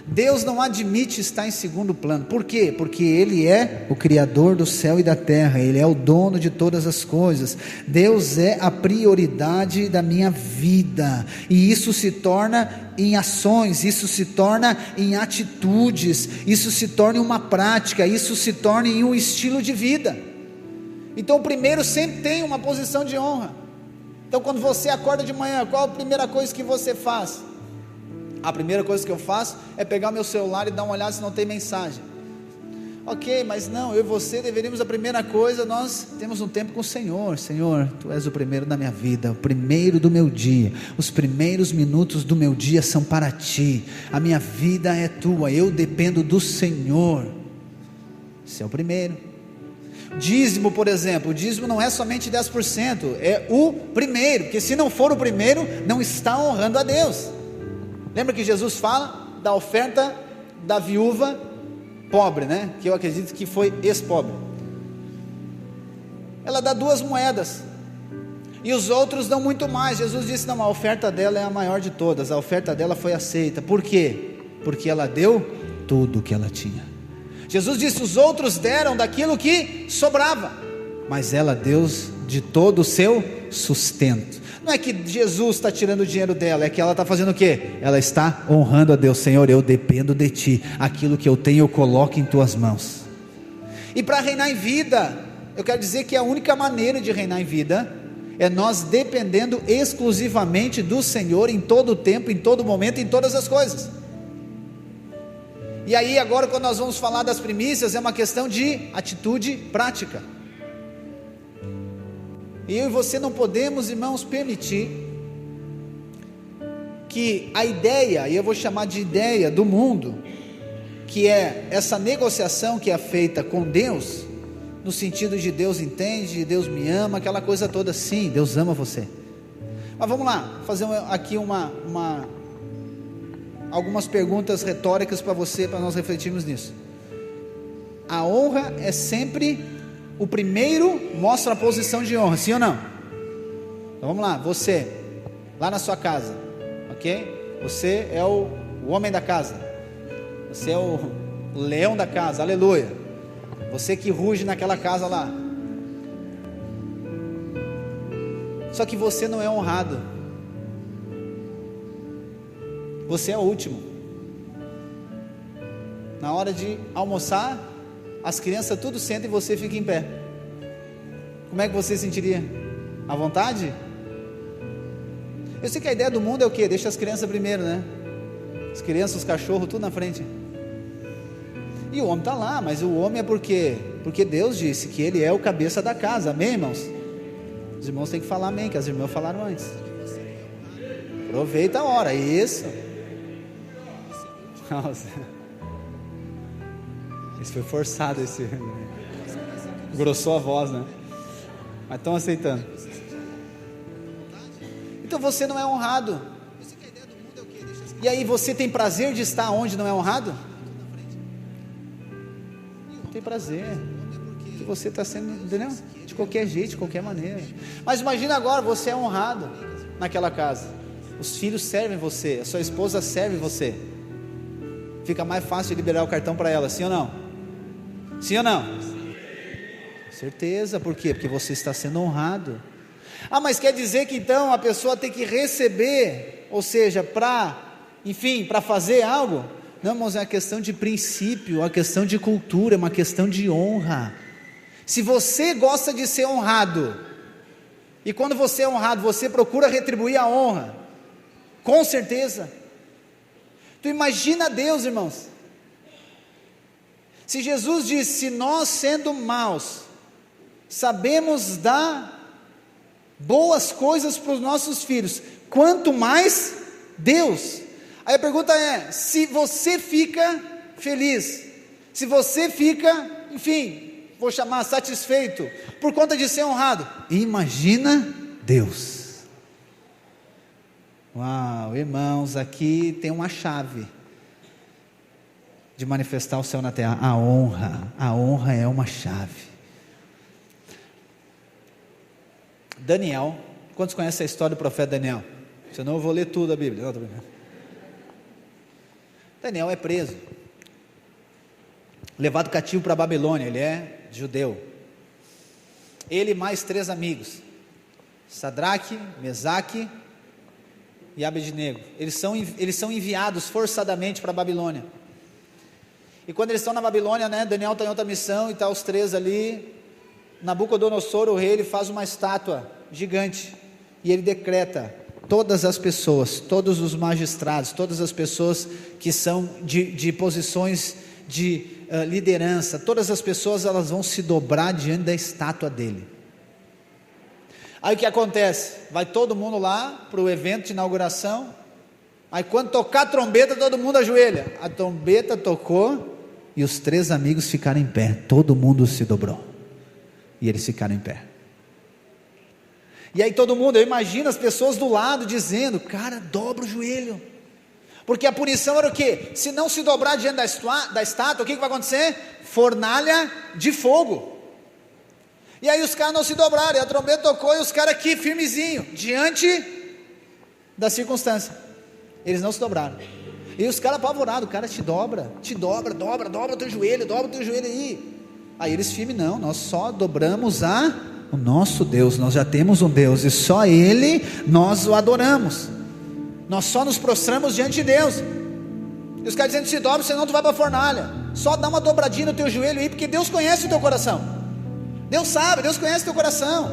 Deus não admite estar em segundo plano. Por quê? Porque Ele é o Criador do céu e da terra, Ele é o dono de todas as coisas. Deus é a prioridade da minha vida, e isso se torna em ações, isso se torna em atitudes, isso se torna em uma prática, isso se torna em um estilo de vida. Então o primeiro sempre tem uma posição de honra. Então quando você acorda de manhã, qual a primeira coisa que você faz? A primeira coisa que eu faço é pegar o meu celular e dar uma olhada se não tem mensagem. Ok, mas não, eu e você deveríamos, a primeira coisa, nós temos um tempo com o Senhor. Senhor, Tu és o primeiro da minha vida, o primeiro do meu dia, os primeiros minutos do meu dia são para Ti, a minha vida é Tua, eu dependo do Senhor. Esse é o primeiro. Dízimo, por exemplo, o dízimo não é somente 10%, é o primeiro, porque se não for o primeiro, não está honrando a Deus. Lembra que Jesus fala da oferta da viúva pobre, né? Que eu acredito que foi ex-pobre. Ela dá 2 moedas, e os outros dão muito mais. Jesus disse: não, a oferta dela é a maior de todas, a oferta dela foi aceita. Por quê? Porque ela deu tudo o que ela tinha. Jesus disse: os outros deram daquilo que sobrava, mas ela deu de todo o seu sustento. Não é que Jesus está tirando o dinheiro dela, é que ela está fazendo o quê? Ela está honrando a Deus. Senhor, eu dependo de Ti, aquilo que eu tenho eu coloco em Tuas mãos. E para reinar em vida, eu quero dizer que a única maneira de reinar em vida é nós dependendo exclusivamente do Senhor em todo o tempo, em todo momento, em todas as coisas. E aí agora, quando nós vamos falar das primícias, é uma questão de atitude prática. E eu e você não podemos, irmãos, permitir que a ideia, e eu vou chamar de ideia do mundo, que é essa negociação que é feita com Deus, no sentido de Deus entende, Deus me ama, aquela coisa toda. Sim, Deus ama você. Mas vamos lá, fazer aqui algumas perguntas retóricas para você, para nós refletirmos nisso. A honra é sempre o primeiro, mostra a posição de honra, sim ou não? Então vamos lá, você, lá na sua casa, ok? Você é o homem da casa, você é o leão da casa, aleluia. Você que ruge naquela casa lá. Só que você não é honrado. Você é o último. Na hora de almoçar, as crianças tudo sentam e você fica em pé. Como é que você sentiria? À vontade? Eu sei que a ideia do mundo é o quê? Deixa as crianças primeiro, né? As crianças, os cachorros, tudo na frente. E o homem está lá, mas o homem é porque Deus disse que ele é o cabeça da casa, amém, irmãos? Os irmãos têm que falar amém, que as irmãs falaram antes. Aproveita a hora, isso. Nossa. Isso foi forçado, grossou a voz, né? Mas estão aceitando. Então você não é honrado. E aí você tem prazer de estar onde não é honrado? Não tem prazer. Que você está sendo, entendeu? De qualquer jeito, de qualquer maneira. Mas imagina agora, você é honrado naquela casa. Os filhos servem você, a sua esposa serve você. Fica mais fácil de liberar o cartão para ela, sim ou não? Sim ou não? Com certeza, por quê? Porque você está sendo honrado. Ah, mas quer dizer que então a pessoa tem que receber, ou seja, para fazer algo? Não, irmãos, é uma questão de princípio, é uma questão de cultura, é uma questão de honra. Se você gosta de ser honrado, e quando você é honrado, você procura retribuir a honra, com certeza. Tu imagina Deus, irmãos, se Jesus disse, se nós sendo maus, sabemos dar boas coisas para os nossos filhos, quanto mais Deus. Aí a pergunta é, se você fica feliz, se você fica, vou chamar satisfeito, por conta de ser honrado, imagina Deus. Uau, irmãos, aqui tem uma chave de manifestar o céu na terra, a honra é uma chave. Daniel, quantos conhecem a história do profeta Daniel? Senão eu vou ler tudo a Bíblia. Não, Daniel é preso, levado cativo para a Babilônia, ele é judeu, ele mais 3 amigos, Sadraque, Mesaque e Abednego, eles são enviados forçadamente para a Babilônia, e quando eles estão na Babilônia, né, Daniel está em outra missão, e está os 3 ali, Nabucodonosor, o rei, ele faz uma estátua gigante, e ele decreta, todas as pessoas, todos os magistrados, todas as pessoas que são de posições de liderança, todas as pessoas elas vão se dobrar diante da estátua dele. Aí o que acontece? Vai todo mundo lá para o evento de inauguração, aí quando tocar a trombeta todo mundo ajoelha, a trombeta tocou e os 3 amigos ficaram em pé, todo mundo se dobrou e eles ficaram em pé. E aí todo mundo, eu imagino as pessoas do lado dizendo, cara, dobra o joelho, porque a punição era o quê? Se não se dobrar diante da estátua, o que vai acontecer? Fornalha de fogo. E aí os caras não se dobraram, e a trombeta tocou, e os caras aqui firmezinho, diante da circunstância, eles não se dobraram, e os caras apavorados, o cara dobra o teu joelho aí eles firmes, não, nós só dobramos o nosso Deus, nós já temos um Deus, e só Ele nós o adoramos, nós só nos prostramos diante de Deus, e os caras dizendo, se dobra, senão tu vai para a fornalha, só dá uma dobradinha no teu joelho aí, porque Deus conhece o teu coração, Deus sabe, Deus conhece o teu coração,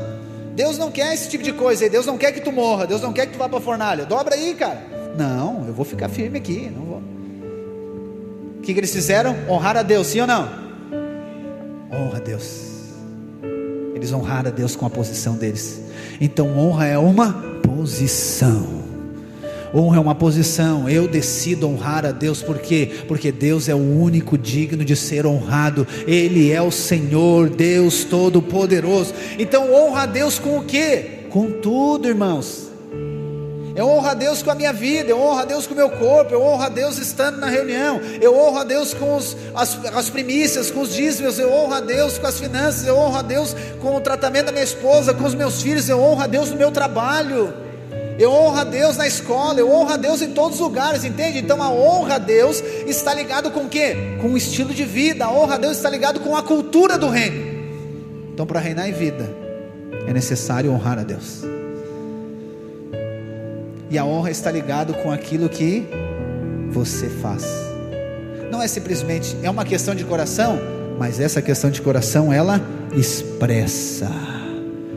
Deus não quer esse tipo de coisa, Deus não quer que tu morra, Deus não quer que tu vá para a fornalha, dobra aí cara, não, eu vou ficar firme aqui, não vou. O que eles fizeram? Honrar a Deus, sim ou não? Honra a Deus. Eles honraram a Deus com a posição deles. Então honra é uma posição. Honra é uma posição. Eu decido honrar a Deus. Por quê? Porque Deus é o único digno de ser honrado. Ele é o Senhor, Deus Todo-Poderoso. Então honra a Deus com o quê? Com tudo, irmãos. Eu honro a Deus com a minha vida, eu honro a Deus com o meu corpo, eu honro a Deus estando na reunião, eu honro a Deus com as primícias, com os dízimos, eu honro a Deus com as finanças, eu honro a Deus com o tratamento da minha esposa, com os meus filhos, eu honro a Deus no meu trabalho, eu honro a Deus na escola, eu honro a Deus em todos os lugares, entende? Então a honra a Deus está ligado com o quê? Com o estilo de vida. A honra a Deus está ligado com a cultura do reino. Então para reinar em vida é necessário honrar a Deus. E a honra está ligado com aquilo que você faz. Não é simplesmente, é uma questão de coração, mas essa questão de coração ela expressa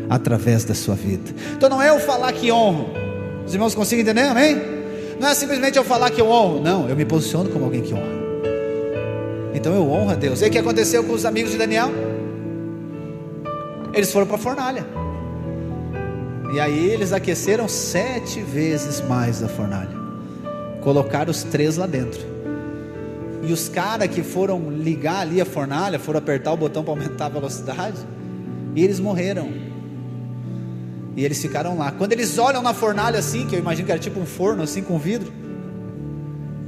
através da sua vida. Então não é eu falar que honro. Os irmãos conseguem entender, amém? Não é simplesmente eu falar que eu honro. Não, eu me posiciono como alguém que honra. Então eu honro a Deus. E o que aconteceu com os amigos de Daniel? Eles foram para a fornalha. E aí eles aqueceram 7 vezes mais a fornalha. Colocaram os 3 lá dentro. E os caras que foram ligar ali a fornalha, foram apertar o botão para aumentar a velocidade, e eles morreram. E eles ficaram lá. Quando eles olham na fornalha assim, que eu imagino que era tipo um forno assim com vidro,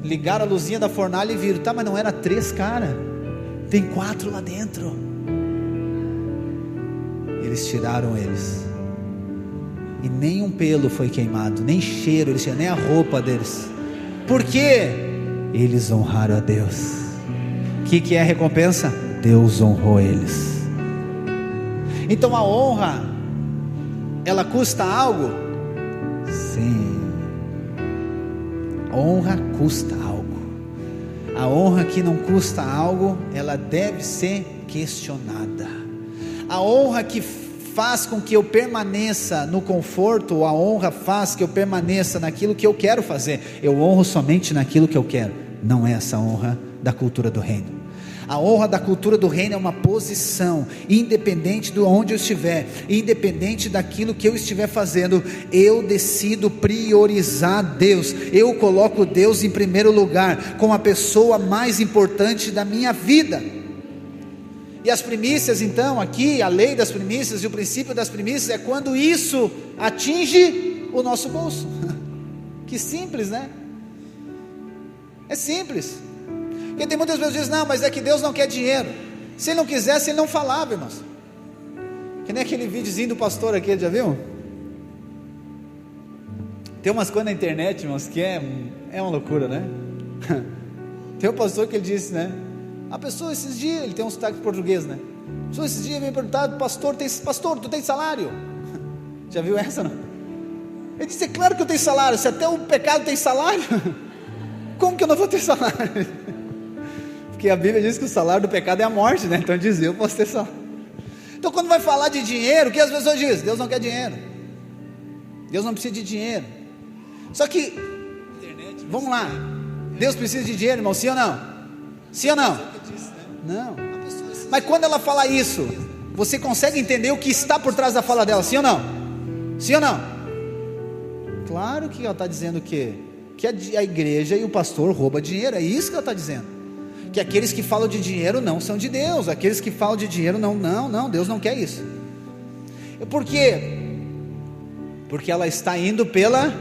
ligaram a luzinha da fornalha e viram, tá, mas não era 3 caras, tem 4 lá dentro. Eles tiraram eles. E nem um pelo foi queimado, nem cheiro, eles tinham nem a roupa deles. Por quê? Eles honraram a Deus. O que é a recompensa? Deus honrou eles. Então a honra, ela custa algo? Sim. Honra custa algo. A honra que não custa algo, ela deve ser questionada. A honra que faz com que eu permaneça no conforto, a honra faz que eu permaneça naquilo que eu quero fazer. Eu honro somente naquilo que eu quero. Não é essa honra da cultura do reino. A honra da cultura do reino é uma posição, independente de onde eu estiver, independente daquilo que eu estiver fazendo, eu decido priorizar Deus. Eu coloco Deus em primeiro lugar, como a pessoa mais importante da minha vida. E as primícias, então, aqui, a lei das primícias e o princípio das primícias é quando isso atinge o nosso bolso. Que simples, né? É simples. Porque tem muitas pessoas que dizem, não, mas é que Deus não quer dinheiro. Se Ele não quisesse, Ele não falava, irmãos. Que nem aquele videozinho do pastor aqui, já viu? Tem umas coisas na internet, irmãos, que é uma loucura, né? Tem um pastor que ele disse, né? A pessoa esses dias, ele tem um sotaque português, né? A pessoa esses dias me perguntaram, pastor, tu tem salário? Já viu essa, não? Ele disse, é claro que eu tenho salário, se até o pecado tem salário, como que eu não vou ter salário? Porque a Bíblia diz que o salário do pecado é a morte, né? Então diz, eu posso ter salário. Então quando vai falar de dinheiro, o que as pessoas dizem? Deus não quer dinheiro, Deus não precisa de dinheiro. Só que, vamos lá, Deus precisa de dinheiro, irmão, sim ou não? Sim ou não? Não. Mas quando ela fala isso, você consegue entender o que está por trás da fala dela, sim ou não? Sim ou não? Claro que ela está dizendo o quê? Que a igreja e o pastor roubam dinheiro, é isso que ela está dizendo. Que aqueles que falam de dinheiro não são de Deus, aqueles que falam de dinheiro não, Deus não quer isso. Por quê? Porque ela está indo pela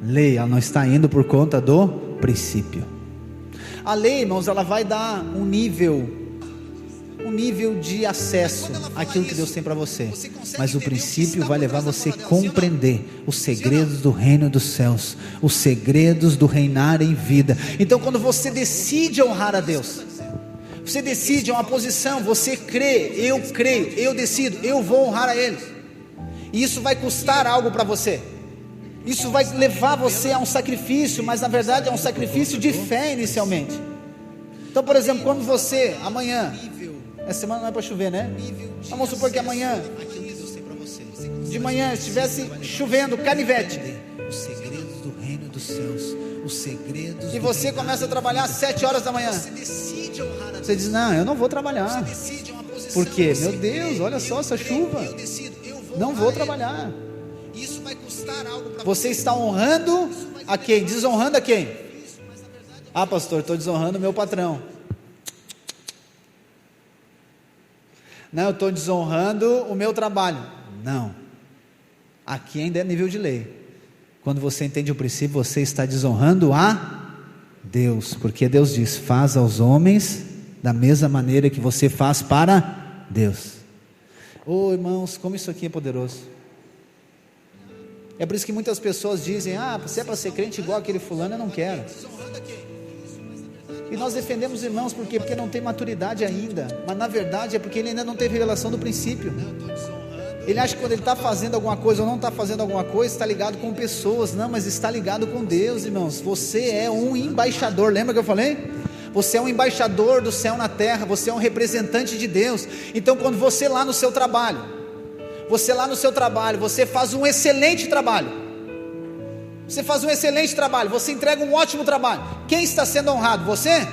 lei, ela não está indo por conta do princípio. A lei, irmãos, ela vai dar um nível de acesso àquilo que Deus tem para você, mas o princípio vai levar você a compreender os segredos do reino dos céus, os segredos do reinar em vida. Então quando você decide honrar a Deus, você decide, é uma posição, você crê, eu creio, eu decido, eu vou honrar a Ele, e isso vai custar algo para você, isso vai levar você a um sacrifício, mas na verdade é um sacrifício de fé inicialmente. Então, por exemplo, quando você, amanhã, essa semana não é para chover, né? Vamos supor que amanhã, de manhã, estivesse chovendo, canivete. Os segredos do reino dos céus, os segredos. E você começa a trabalhar às 7 horas da manhã. Você diz, não, eu não vou trabalhar. Por quê? Meu Deus, olha só essa chuva. Não vou trabalhar. Você está honrando a quem? Desonrando a quem? Ah, pastor, estou desonrando o meu patrão. Não, eu estou desonrando o meu trabalho. Não. Aqui ainda é nível de lei. Quando você entende o princípio, você está desonrando a Deus, porque Deus diz: faz aos homens da mesma maneira que você faz para Deus. Oh, irmãos, como isso aqui é poderoso. É por isso que muitas pessoas dizem: ah, você é para ser crente igual aquele fulano, eu não quero. E nós defendemos irmãos, por quê? Porque não tem maturidade ainda, mas na verdade é porque ele ainda não teve revelação do princípio. Ele acha que quando ele está fazendo alguma coisa ou não está fazendo alguma coisa, está ligado com pessoas. Não, mas está ligado com Deus, irmãos. Você é um embaixador, lembra que eu falei? Você é um embaixador do céu na terra, você é um representante de Deus. Então quando você lá no seu trabalho, você faz um excelente trabalho, você entrega um ótimo trabalho, quem está sendo honrado? Você?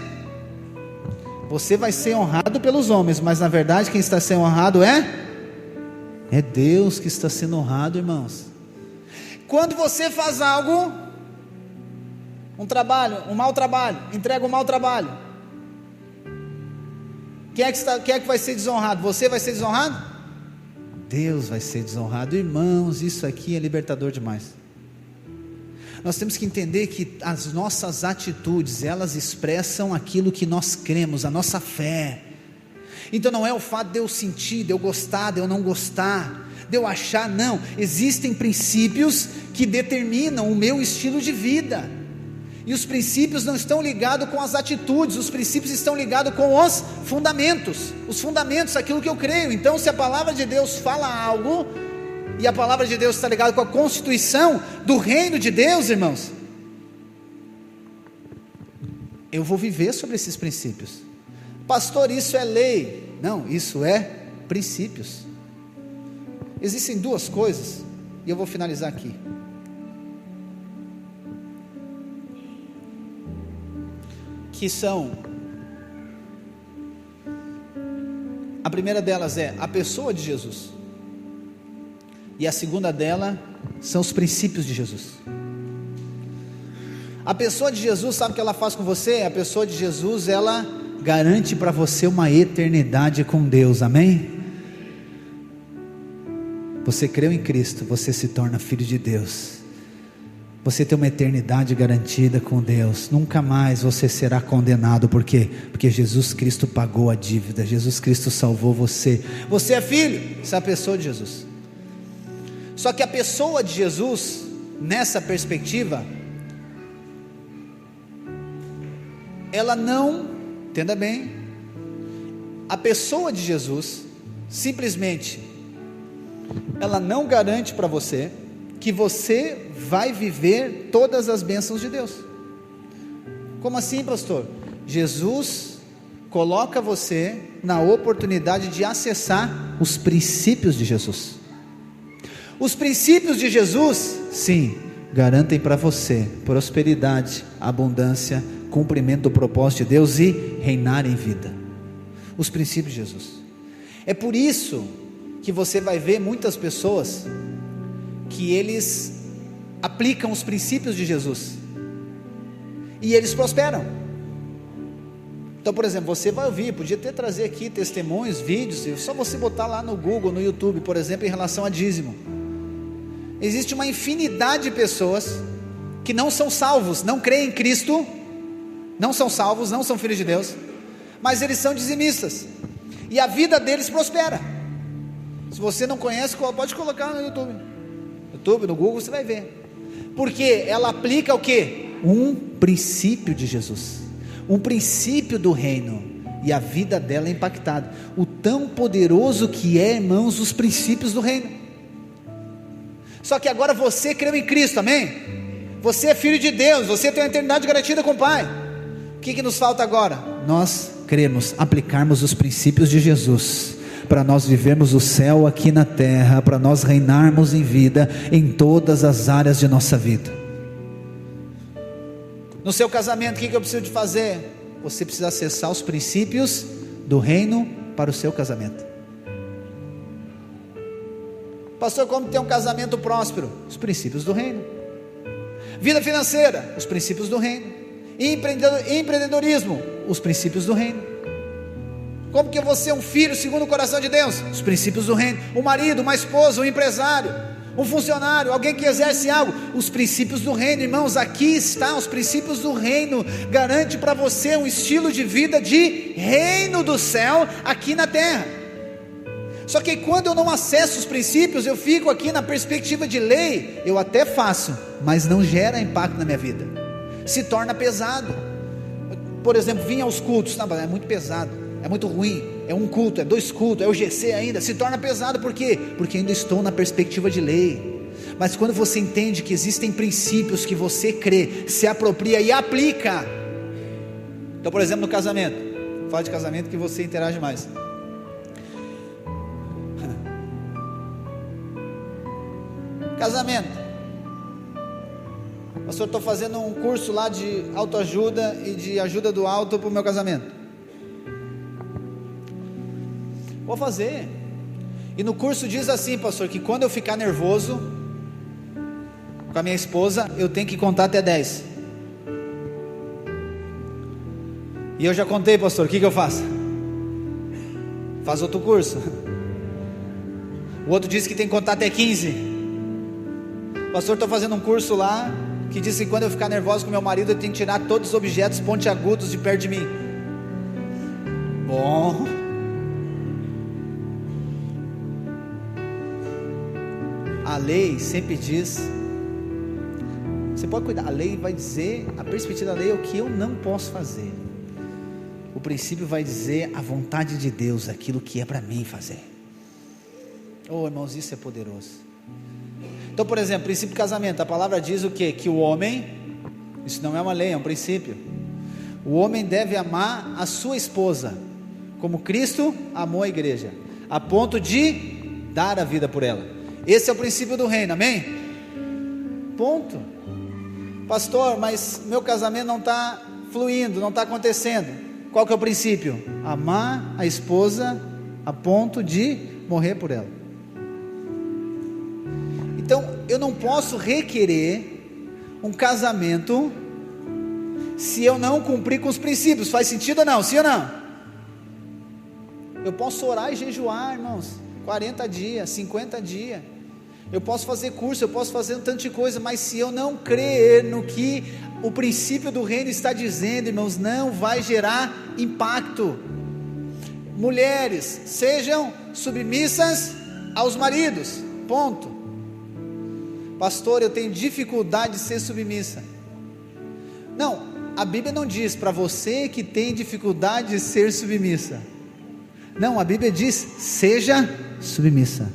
Você vai ser honrado pelos homens, mas na verdade quem está sendo honrado é Deus que está sendo honrado, irmãos. Quando você faz algo, um mau trabalho, entrega um mau trabalho, quem é que vai ser desonrado? Você vai ser desonrado? Deus vai ser desonrado. Irmãos, isso aqui é libertador demais. Nós temos que entender que as nossas atitudes, elas expressam aquilo que nós cremos, a nossa fé. Então não é o fato de eu sentir, de eu gostar, de eu não gostar, de eu achar, não. Existem princípios que determinam o meu estilo de vida, e os princípios não estão ligados com as atitudes, os princípios estão ligados com os fundamentos, aquilo que eu creio. Então se a palavra de Deus fala algo, e a palavra de Deus está ligada com a constituição do reino de Deus, irmãos, eu vou viver sobre esses princípios. Pastor, isso é lei. Não, isso é princípios. Existem duas coisas, e eu vou finalizar aqui. Que são, a primeira delas é a pessoa de Jesus, e a segunda dela são os princípios de Jesus. A pessoa de Jesus, sabe o que ela faz com você? A pessoa de Jesus, ela garante para você uma eternidade com Deus, amém? Você creu em Cristo, você se torna filho de Deus, você tem uma eternidade garantida com Deus, nunca mais você será condenado. Por quê? Porque Jesus Cristo pagou a dívida, Jesus Cristo salvou você, você é filho, essa é a pessoa de Jesus. Só que a pessoa de Jesus, nessa perspectiva, ela não, entenda bem, a pessoa de Jesus, simplesmente, ela não garante para você, que você vai viver todas as bênçãos de Deus. Como assim, pastor? Jesus coloca você na oportunidade de acessar os princípios de Jesus. Os princípios de Jesus, sim, garantem para você prosperidade, abundância, cumprimento do propósito de Deus e reinar em vida. Os princípios de Jesus. É por isso que você vai ver muitas pessoas que eles aplicam os princípios de Jesus e eles prosperam. Então, por exemplo, você vai ouvir, podia até trazer aqui testemunhos, vídeos, só você botar lá no Google, no YouTube, por exemplo, em relação a dízimo. Existe uma infinidade de pessoas que não são salvos, não creem em Cristo, não são salvos, não são filhos de Deus, mas eles são dizimistas, e a vida deles prospera. Se você não conhece, pode colocar no YouTube, no Google, você vai ver, porque ela aplica o que? Um princípio de Jesus, um princípio do reino, e a vida dela é impactada. O tão poderoso que é, irmãos, os princípios do reino. Só que agora você creu em Cristo, amém? Você é filho de Deus, você tem uma eternidade garantida com o Pai. O que nos falta agora? Nós cremos, aplicarmos os princípios de Jesus, para nós vivermos o céu aqui na terra, para nós reinarmos em vida, em todas as áreas de nossa vida. No seu casamento, o que eu preciso de fazer? Você precisa acessar os princípios do reino para o seu casamento. Pastor, como ter um casamento próspero? Os princípios do reino. Vida financeira, os princípios do reino. Empreendedorismo, os princípios do reino. Como que eu vou ser um filho segundo o coração de Deus? Os princípios do reino. Um marido, uma esposa, um empresário, um funcionário, alguém que exerce algo, os princípios do reino. Irmãos, aqui está os princípios do reino. Garante para você um estilo de vida de reino do céu aqui na terra. Só que quando eu não acesso os princípios, eu fico aqui na perspectiva de lei. Eu até faço, mas não gera impacto na minha vida, se torna pesado. Por exemplo, vir aos cultos, não, é muito pesado, é muito ruim, é um culto, é 2 cultos, é o GC ainda, se torna pesado. Por quê? Porque ainda estou na perspectiva de lei. Mas quando você entende que existem princípios que você crê, se apropria e aplica. Então, por exemplo, no casamento, fala de casamento que você interage mais. Casamento. Pastor, estou fazendo um curso lá de autoajuda e de ajuda do alto para o meu casamento. Vou fazer. E no curso diz assim, pastor, que quando eu ficar nervoso com a minha esposa, eu tenho que contar até 10. E eu já contei, pastor, o que eu faço? Faz outro curso. O outro diz que tem que contar até 15. Pastor, estou fazendo um curso lá que diz que quando eu ficar nervoso com meu marido, eu tenho que tirar todos os objetos pontiagudos de perto de mim. Bom, a lei sempre diz, você pode cuidar, a lei vai dizer, a perspectiva da lei é o que eu não posso fazer. O princípio vai dizer a vontade de Deus, aquilo que é para mim fazer. Oh, irmãos, isso é poderoso. Então, por exemplo, princípio do casamento, a palavra diz o quê? Que o homem, isso não é uma lei, é um princípio. O homem deve amar a sua esposa, como Cristo amou a igreja, a ponto de dar a vida por ela. Esse é o princípio do reino, amém? Ponto. Pastor, mas meu casamento não está fluindo, não está acontecendo. Qual que é o princípio? Amar a esposa a ponto de morrer por ela. Então, eu não posso requerer um casamento se eu não cumprir com os princípios. Faz sentido ou não? Sim ou não? Eu posso orar e jejuar, irmãos, 40 dias, 50 dias. Eu posso fazer curso, eu posso fazer um tanto de coisa, mas se eu não crer no que o princípio do reino está dizendo, irmãos, não vai gerar impacto. Mulheres, sejam submissas aos maridos, ponto. Pastor, eu tenho dificuldade de ser submissa. Não, a Bíblia não diz para você que tem dificuldade de ser submissa. Não, a Bíblia diz, seja submissa.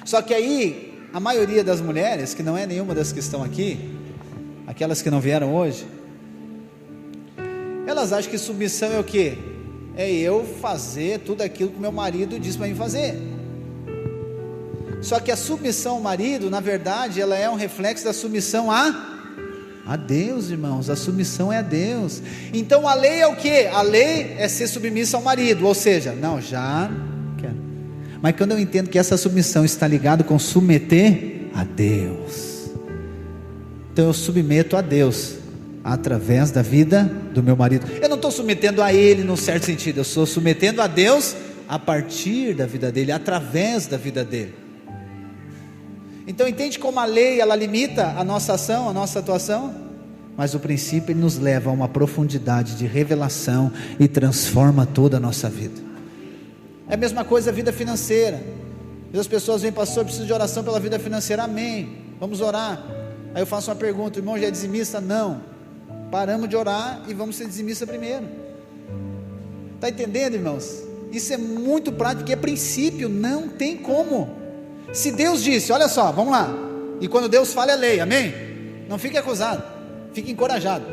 Só que aí, a maioria das mulheres, que não é nenhuma das que estão aqui, aquelas que não vieram hoje, elas acham que submissão é o quê? É eu fazer tudo aquilo que meu marido diz para mim fazer. Só que a submissão ao marido, na verdade, ela é um reflexo da submissão a Deus, irmãos. A submissão é a Deus. Então a lei é o que? A lei é ser submissa ao marido, ou seja, não, já quero. Mas quando eu entendo que essa submissão está ligada com submeter a Deus, então eu submeto a Deus através da vida do meu marido. Eu não estou submetendo a ele num certo sentido, eu estou submetendo a Deus a partir da vida dele, através da vida dele. Então entende como a lei ela limita a nossa ação, a nossa atuação? Mas o princípio ele nos leva a uma profundidade de revelação e transforma toda a nossa vida. É a mesma coisa a vida financeira. As pessoas vêm, pastor, eu preciso de oração pela vida financeira, amém, vamos orar. Aí eu faço uma pergunta, irmão, já é dizimista? Não. Paramos de orar e vamos ser dizimista primeiro. Está entendendo, irmãos? Isso é muito prático, porque é princípio, não tem como. Se Deus disse, olha só, vamos lá, e quando Deus fala é lei, amém? Não fique acusado, fique encorajado.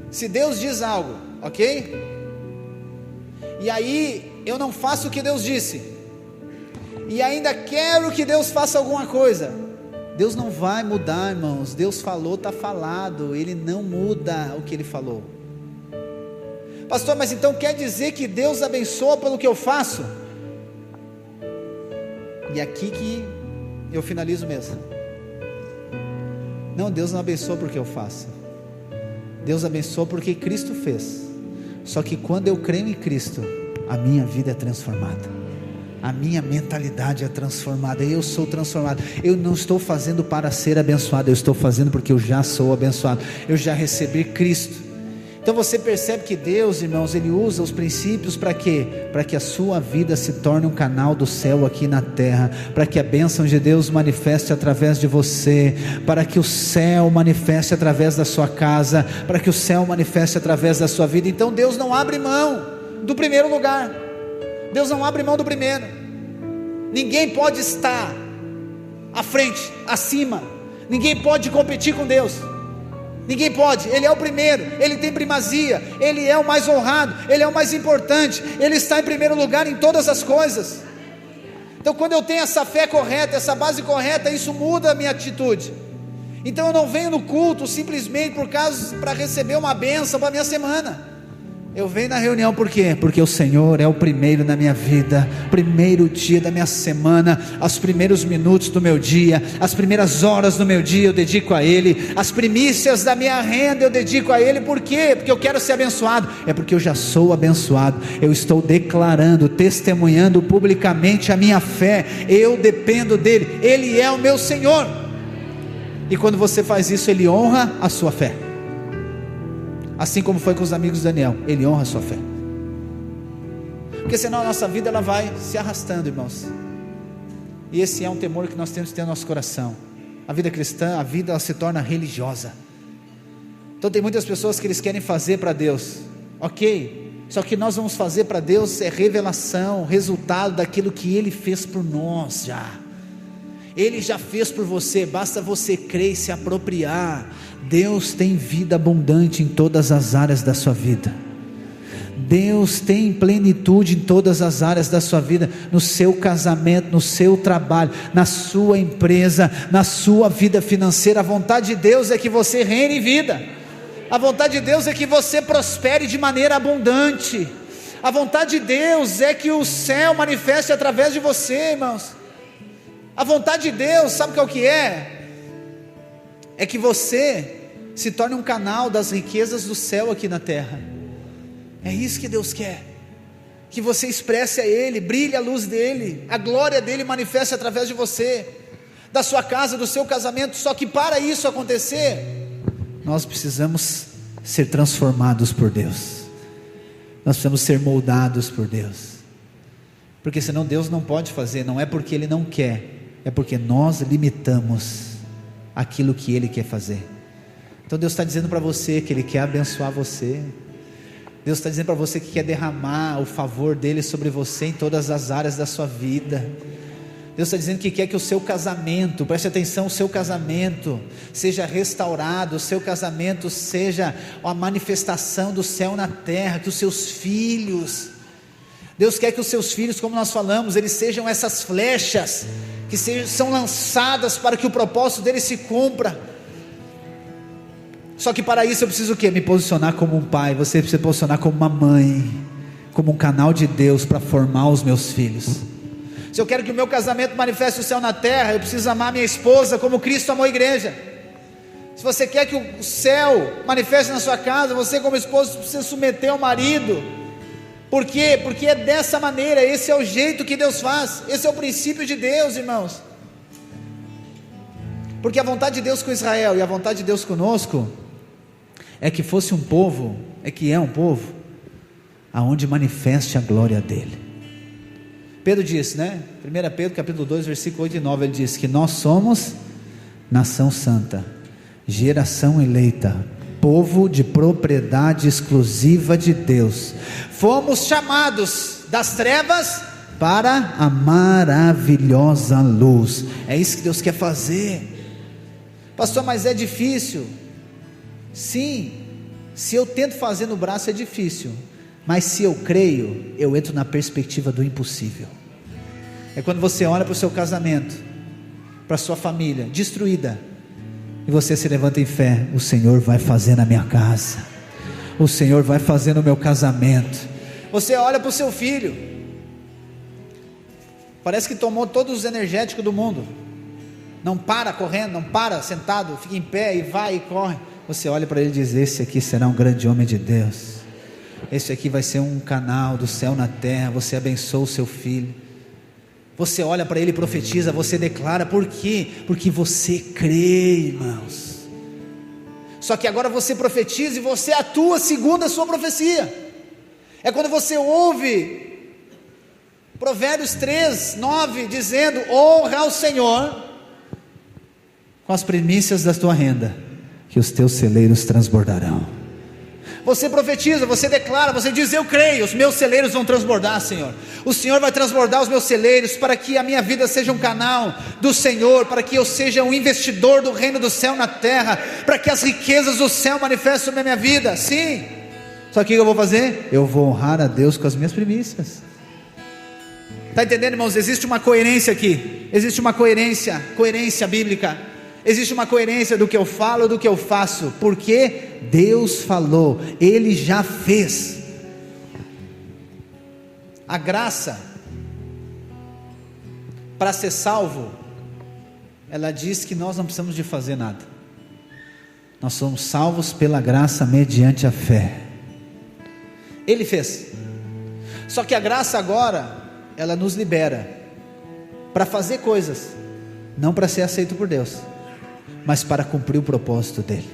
Se Deus diz algo, ok? E aí eu não faço o que Deus disse, e ainda quero que Deus faça alguma coisa, Deus não vai mudar, irmãos. Deus falou, está falado, Ele não muda o que Ele falou. Pastor, mas então quer dizer que Deus abençoa pelo que eu faço? E aqui que eu finalizo mesmo. Não, Deus não abençoa porque eu faço. Deus abençoa porque Cristo fez. Só que quando eu creio em Cristo, a minha vida é transformada, a minha mentalidade é transformada, eu sou transformado. Eu não estou fazendo para ser abençoado, eu estou fazendo porque eu já sou abençoado, eu já recebi Cristo. Então você percebe que Deus, irmãos, Ele usa os princípios para quê? Para que a sua vida se torne um canal do céu aqui na terra, para que a bênção de Deus manifeste através de você, para que o céu manifeste através da sua casa, para que o céu manifeste através da sua vida. Então Deus não abre mão do primeiro lugar, Deus não abre mão do primeiro. Ninguém pode estar à frente, acima, ninguém pode competir com Deus. Ninguém pode, Ele é o primeiro, Ele tem primazia, Ele é o mais honrado, Ele é o mais importante, Ele está em primeiro lugar em todas as coisas. Então quando eu tenho essa fé correta, essa base correta, isso muda a minha atitude. Então eu não venho no culto simplesmente para receber uma bênção para a minha semana. Eu venho na reunião por quê? Porque o Senhor é o primeiro na minha vida, primeiro dia da minha semana, os primeiros minutos do meu dia, as primeiras horas do meu dia eu dedico a Ele, as primícias da minha renda eu dedico a Ele. Por quê? Porque eu quero ser abençoado, é porque eu já sou abençoado, eu estou declarando, testemunhando publicamente a minha fé, eu dependo dEle, Ele é o meu Senhor. E quando você faz isso, Ele honra a sua fé. Assim como foi com os amigos de Daniel, Ele honra a sua fé. Porque senão a nossa vida ela vai se arrastando, irmãos. E esse é um temor que nós temos que ter no nosso coração. A vida cristã, a vida ela se torna religiosa. Então tem muitas pessoas que eles querem fazer para Deus, ok, só que nós vamos fazer para Deus é revelação, resultado daquilo que Ele fez por nós já. Ele já fez por você, basta você crer e se apropriar. Deus tem vida abundante em todas as áreas da sua vida. Deus tem plenitude em todas as áreas da sua vida, no seu casamento, no seu trabalho, na sua empresa, na sua vida financeira. A vontade de Deus é que você reine em vida. A vontade de Deus é que você prospere de maneira abundante. A vontade de Deus é que o céu manifeste através de você, irmãos. A vontade de Deus, sabe qual que é? É que você se torne um canal das riquezas do céu aqui na terra. É isso que Deus quer, que você expresse a Ele, brilhe a luz dEle, a glória dEle manifeste através de você, da sua casa, do seu casamento. Só que para isso acontecer, nós precisamos ser transformados por Deus, nós precisamos ser moldados por Deus, porque senão Deus não pode fazer. Não é porque Ele não quer, é porque nós limitamos aquilo que Ele quer fazer. Então Deus está dizendo para você que Ele quer abençoar você. Deus está dizendo para você que quer derramar o favor dEle sobre você em todas as áreas da sua vida. Deus está dizendo que quer que o seu casamento, preste atenção, o seu casamento seja restaurado, o seu casamento seja a manifestação do céu na terra, que os seus filhos, Deus quer que os seus filhos, como nós falamos, eles sejam essas flechas que são lançadas para que o propósito dele se cumpra. Só que para isso eu preciso o quê? Me posicionar como um pai. Você precisa se posicionar como uma mãe, como um canal de Deus para formar os meus filhos. Se eu quero que o meu casamento manifeste o céu na terra, eu preciso amar minha esposa como Cristo amou a igreja. Se você quer que o céu manifeste na sua casa, você como esposo precisa submeter ao marido. Por quê? Porque é dessa maneira, esse é o jeito que Deus faz, esse é o princípio de Deus, irmãos. Porque a vontade de Deus com Israel e a vontade de Deus conosco é que fosse um povo, é que é um povo aonde manifeste a glória dele. Pedro disse, né? 1 Pedro capítulo 2 versículo 8 e 9, ele diz que nós somos nação santa, geração eleita, povo de propriedade exclusiva de Deus, fomos chamados das trevas para a maravilhosa luz. É isso que Deus quer fazer. Pastor, mas é difícil. Sim, se eu tento fazer no braço é difícil, mas se eu creio, eu entro na perspectiva do impossível. É quando você olha para o seu casamento, para a sua família destruída, e você se levanta em fé: o Senhor vai fazer na minha casa, o Senhor vai fazer no meu casamento. Você olha para o seu filho, parece que tomou todos os energéticos do mundo, não para correndo, não para sentado, fica em pé e vai e corre. Você olha para ele e diz: esse aqui será um grande homem de Deus, esse aqui vai ser um canal do céu na terra. Você abençoa o seu filho, você olha para ele e profetiza, você declara. Por quê? Porque você crê, irmãos. Só que agora você profetiza e você atua segundo a sua profecia. É quando você ouve Provérbios 3:9 dizendo: honra ao Senhor com as primícias da tua renda, que os teus celeiros transbordarão. Você profetiza, você declara, você diz: eu creio, os meus celeiros vão transbordar, Senhor. O Senhor vai transbordar os meus celeiros, para que a minha vida seja um canal do Senhor, para que eu seja um investidor do reino do céu na terra, para que as riquezas do céu manifestem sobre a minha vida. Sim, só que o que eu vou fazer? Eu vou honrar a Deus com as minhas primícias. Está entendendo, irmãos? Existe uma coerência aqui, existe uma coerência bíblica. Existe uma coerência do que eu falo, do que eu faço, porque Deus falou, Ele já fez. A graça, para ser salvo, ela diz que nós não precisamos de fazer nada. Nós somos salvos pela graça mediante a fé. Ele fez. Só que a graça agora, ela nos libera para fazer coisas, não para ser aceito por Deus, mas para cumprir o propósito dele.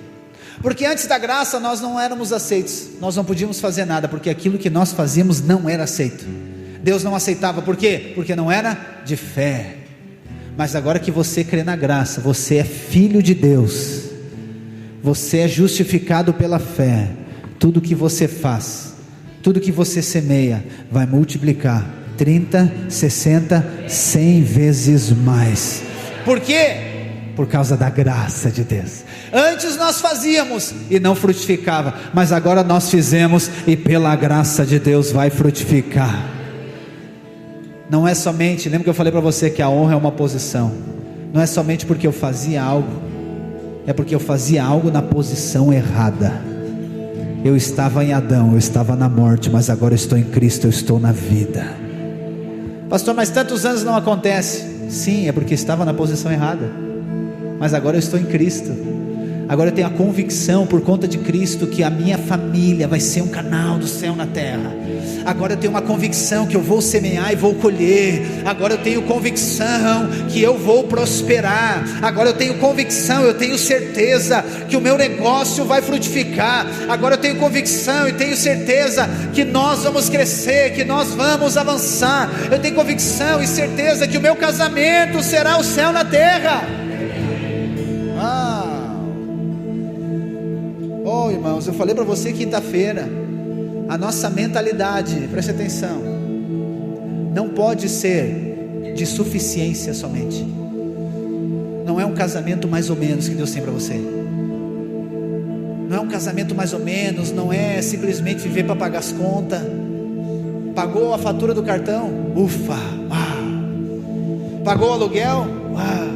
Porque antes da graça nós não éramos aceitos, nós não podíamos fazer nada, porque aquilo que nós fazíamos não era aceito. Deus não aceitava, por quê? Porque não era de fé. Mas agora que você crê na graça, você é filho de Deus, você é justificado pela fé. Tudo que você faz, tudo que você semeia, vai multiplicar 30, 60, 100 vezes mais. Por quê? Por causa da graça de Deus. Antes nós fazíamos e não frutificava, mas agora nós fizemos e pela graça de Deus vai frutificar. Não é somente, lembra que eu falei para você que a honra é uma posição. Não é somente porque eu fazia algo, é porque eu fazia algo na posição errada. Eu estava em Adão, eu estava na morte, mas agora eu estou em Cristo, eu estou na vida. Pastor, mas tantos anos não acontece. Sim, é porque estava na posição errada. Mas agora eu estou em Cristo. Agora eu tenho a convicção, por conta de Cristo, que a minha família vai ser um canal do céu na terra. Agora eu tenho uma convicção que eu vou semear e vou colher. Agora eu tenho convicção que eu vou prosperar. Agora eu tenho convicção, eu tenho certeza que o meu negócio vai frutificar. Agora eu tenho convicção e tenho certeza que nós vamos crescer, que nós vamos avançar. Eu tenho convicção e certeza que o meu casamento será o céu na terra. Oh, irmãos, eu falei para você quinta-feira, a nossa mentalidade, preste atenção, não pode ser de suficiência somente. Não é um casamento mais ou menos que Deus tem para você. Não é um casamento mais ou menos, não é simplesmente viver para pagar as contas. Pagou a fatura do cartão? Ufa, uau. Pagou o aluguel? Uau.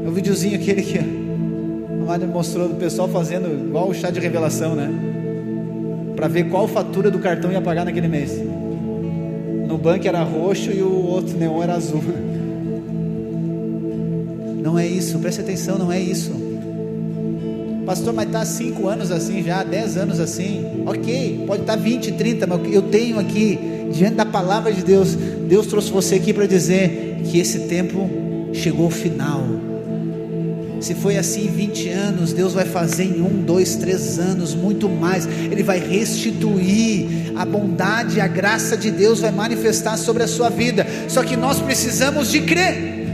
O videozinho aquele que a Mari mostrou do pessoal fazendo igual o chá de revelação, né? Para ver qual fatura do cartão ia pagar naquele mês. No banco era roxo e o outro neon era azul. Não é isso, preste atenção, não é isso. Pastor, mas está 5 anos assim já, 10 anos assim. Ok, pode estar 20, 30, mas eu tenho aqui, diante da palavra de Deus, Deus trouxe você aqui para dizer que esse tempo chegou ao final. Se foi assim 20 anos, Deus vai fazer em 1, 2, 3 anos, muito mais. Ele vai restituir a bondade, a graça de Deus vai manifestar sobre a sua vida. Só que nós precisamos de crer.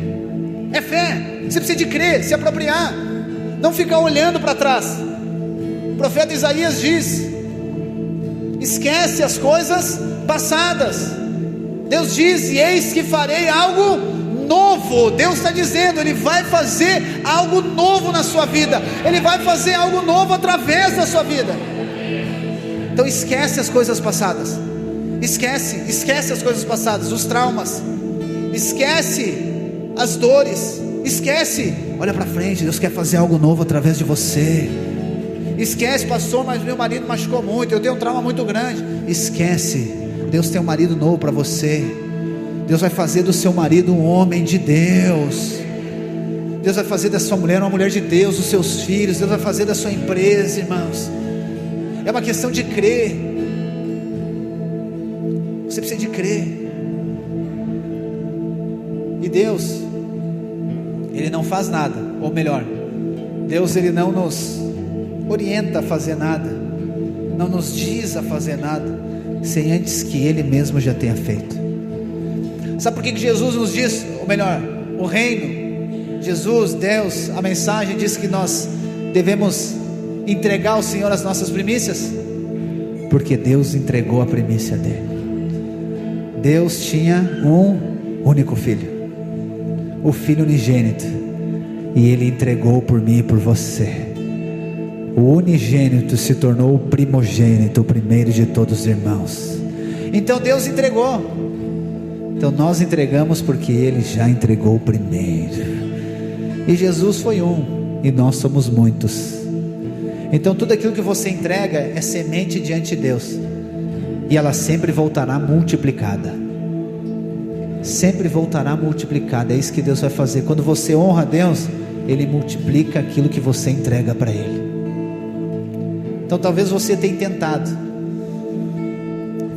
É fé, você precisa de crer, se apropriar, não ficar olhando para trás. O profeta Isaías diz: esquece as coisas passadas. Deus diz: e eis que farei algo novo. Deus está dizendo, Ele vai fazer algo novo na sua vida. Ele vai fazer algo novo através da sua vida. Então esquece as coisas passadas. Esquece as coisas passadas, os traumas. Esquece as dores. Esquece, olha para frente. Deus quer fazer algo novo através de você. Esquece, pastor, mas meu marido machucou muito, eu tenho um trauma muito grande. Esquece, Deus tem um marido novo para você. Deus vai fazer do seu marido um homem de Deus. Deus vai fazer da sua mulher uma mulher de Deus, dos seus filhos. Deus vai fazer da sua empresa, irmãos. É uma questão de crer. Você precisa de crer. E Deus, Ele não faz nada, ou melhor, Deus Ele não nos orienta a fazer nada, não nos diz a fazer nada, sem antes que Ele mesmo já tenha feito. Sabe por que Jesus nos diz, ou melhor, o reino, Jesus, Deus, a mensagem diz que nós devemos entregar ao Senhor as nossas primícias? Porque Deus entregou a primícia dele. Deus tinha um único filho, o Filho unigênito, e Ele entregou por mim e por você. O unigênito se tornou o primogênito, o primeiro de todos os irmãos. Então Deus entregou. Então nós entregamos porque Ele já entregou o primeiro. E Jesus foi um, e nós somos muitos. Então tudo aquilo que você entrega é semente diante de Deus, e ela sempre voltará multiplicada. Sempre voltará multiplicada. É isso que Deus vai fazer. Quando você honra a Deus, Ele multiplica aquilo que você entrega para Ele. Então talvez você tenha tentado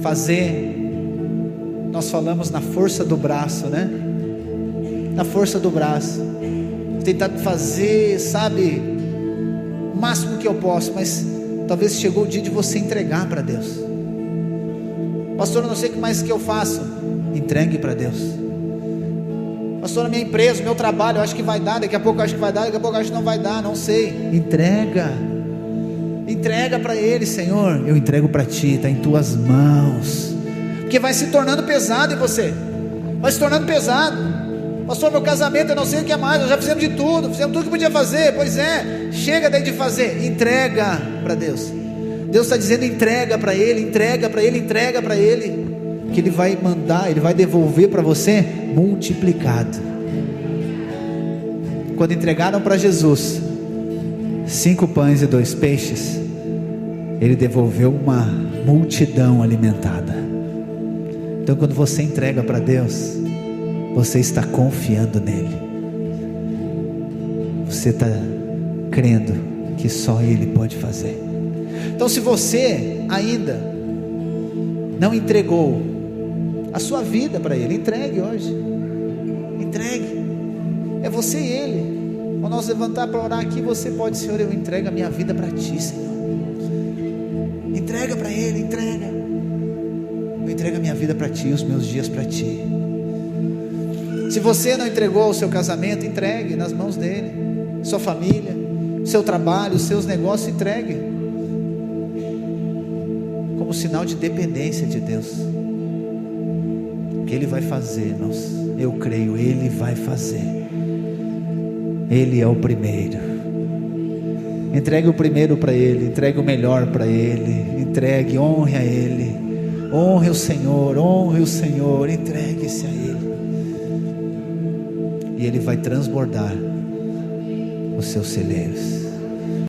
fazer, nós falamos na força do braço, né? Na força do braço, tentado fazer, sabe, o máximo que eu posso, mas talvez chegou o dia de você entregar para Deus. Pastor, eu não sei o que mais que eu faço. Entregue para Deus. Pastor, a minha empresa, o meu trabalho, eu acho que vai dar, daqui a pouco eu acho que vai dar, daqui a pouco eu acho que não vai dar, não sei. Entrega para Ele. Senhor, eu entrego para Ti, está em Tuas mãos, porque vai se tornando pesado em você, vai se tornando pesado. Pastor, meu casamento, eu não sei o que é mais, nós já fizemos de tudo, fizemos tudo que podia fazer. Pois é, chega daí de fazer, entrega para Deus. Deus está dizendo, entrega para Ele, entrega para Ele, entrega para Ele, que Ele vai mandar, Ele vai devolver para você multiplicado. Quando entregaram para Jesus 5 pães e 2 peixes, Ele devolveu uma multidão alimentada. Então quando você entrega para Deus, você está confiando nele, você está crendo que só Ele pode fazer. Então se você ainda não entregou a sua vida para Ele, entregue hoje. Entregue. É você e Ele. Quando nós levantar para orar aqui, você pode, Senhor, eu entrego a minha vida para Ti, Senhor. Entrega para Ele, entrega. Eu entrego a minha vida para Ti, os meus dias para Ti. Se você não entregou o seu casamento, entregue nas mãos dele. Sua família, seu trabalho, os seus negócios, entregue como sinal de dependência de Deus. O que Ele vai fazer, irmãos, eu creio, Ele vai fazer. Ele é o primeiro. Entregue o primeiro para Ele, entregue o melhor para Ele, entregue, honre a Ele, honre o Senhor, entregue-se a Ele, e Ele vai transbordar os seus celeiros.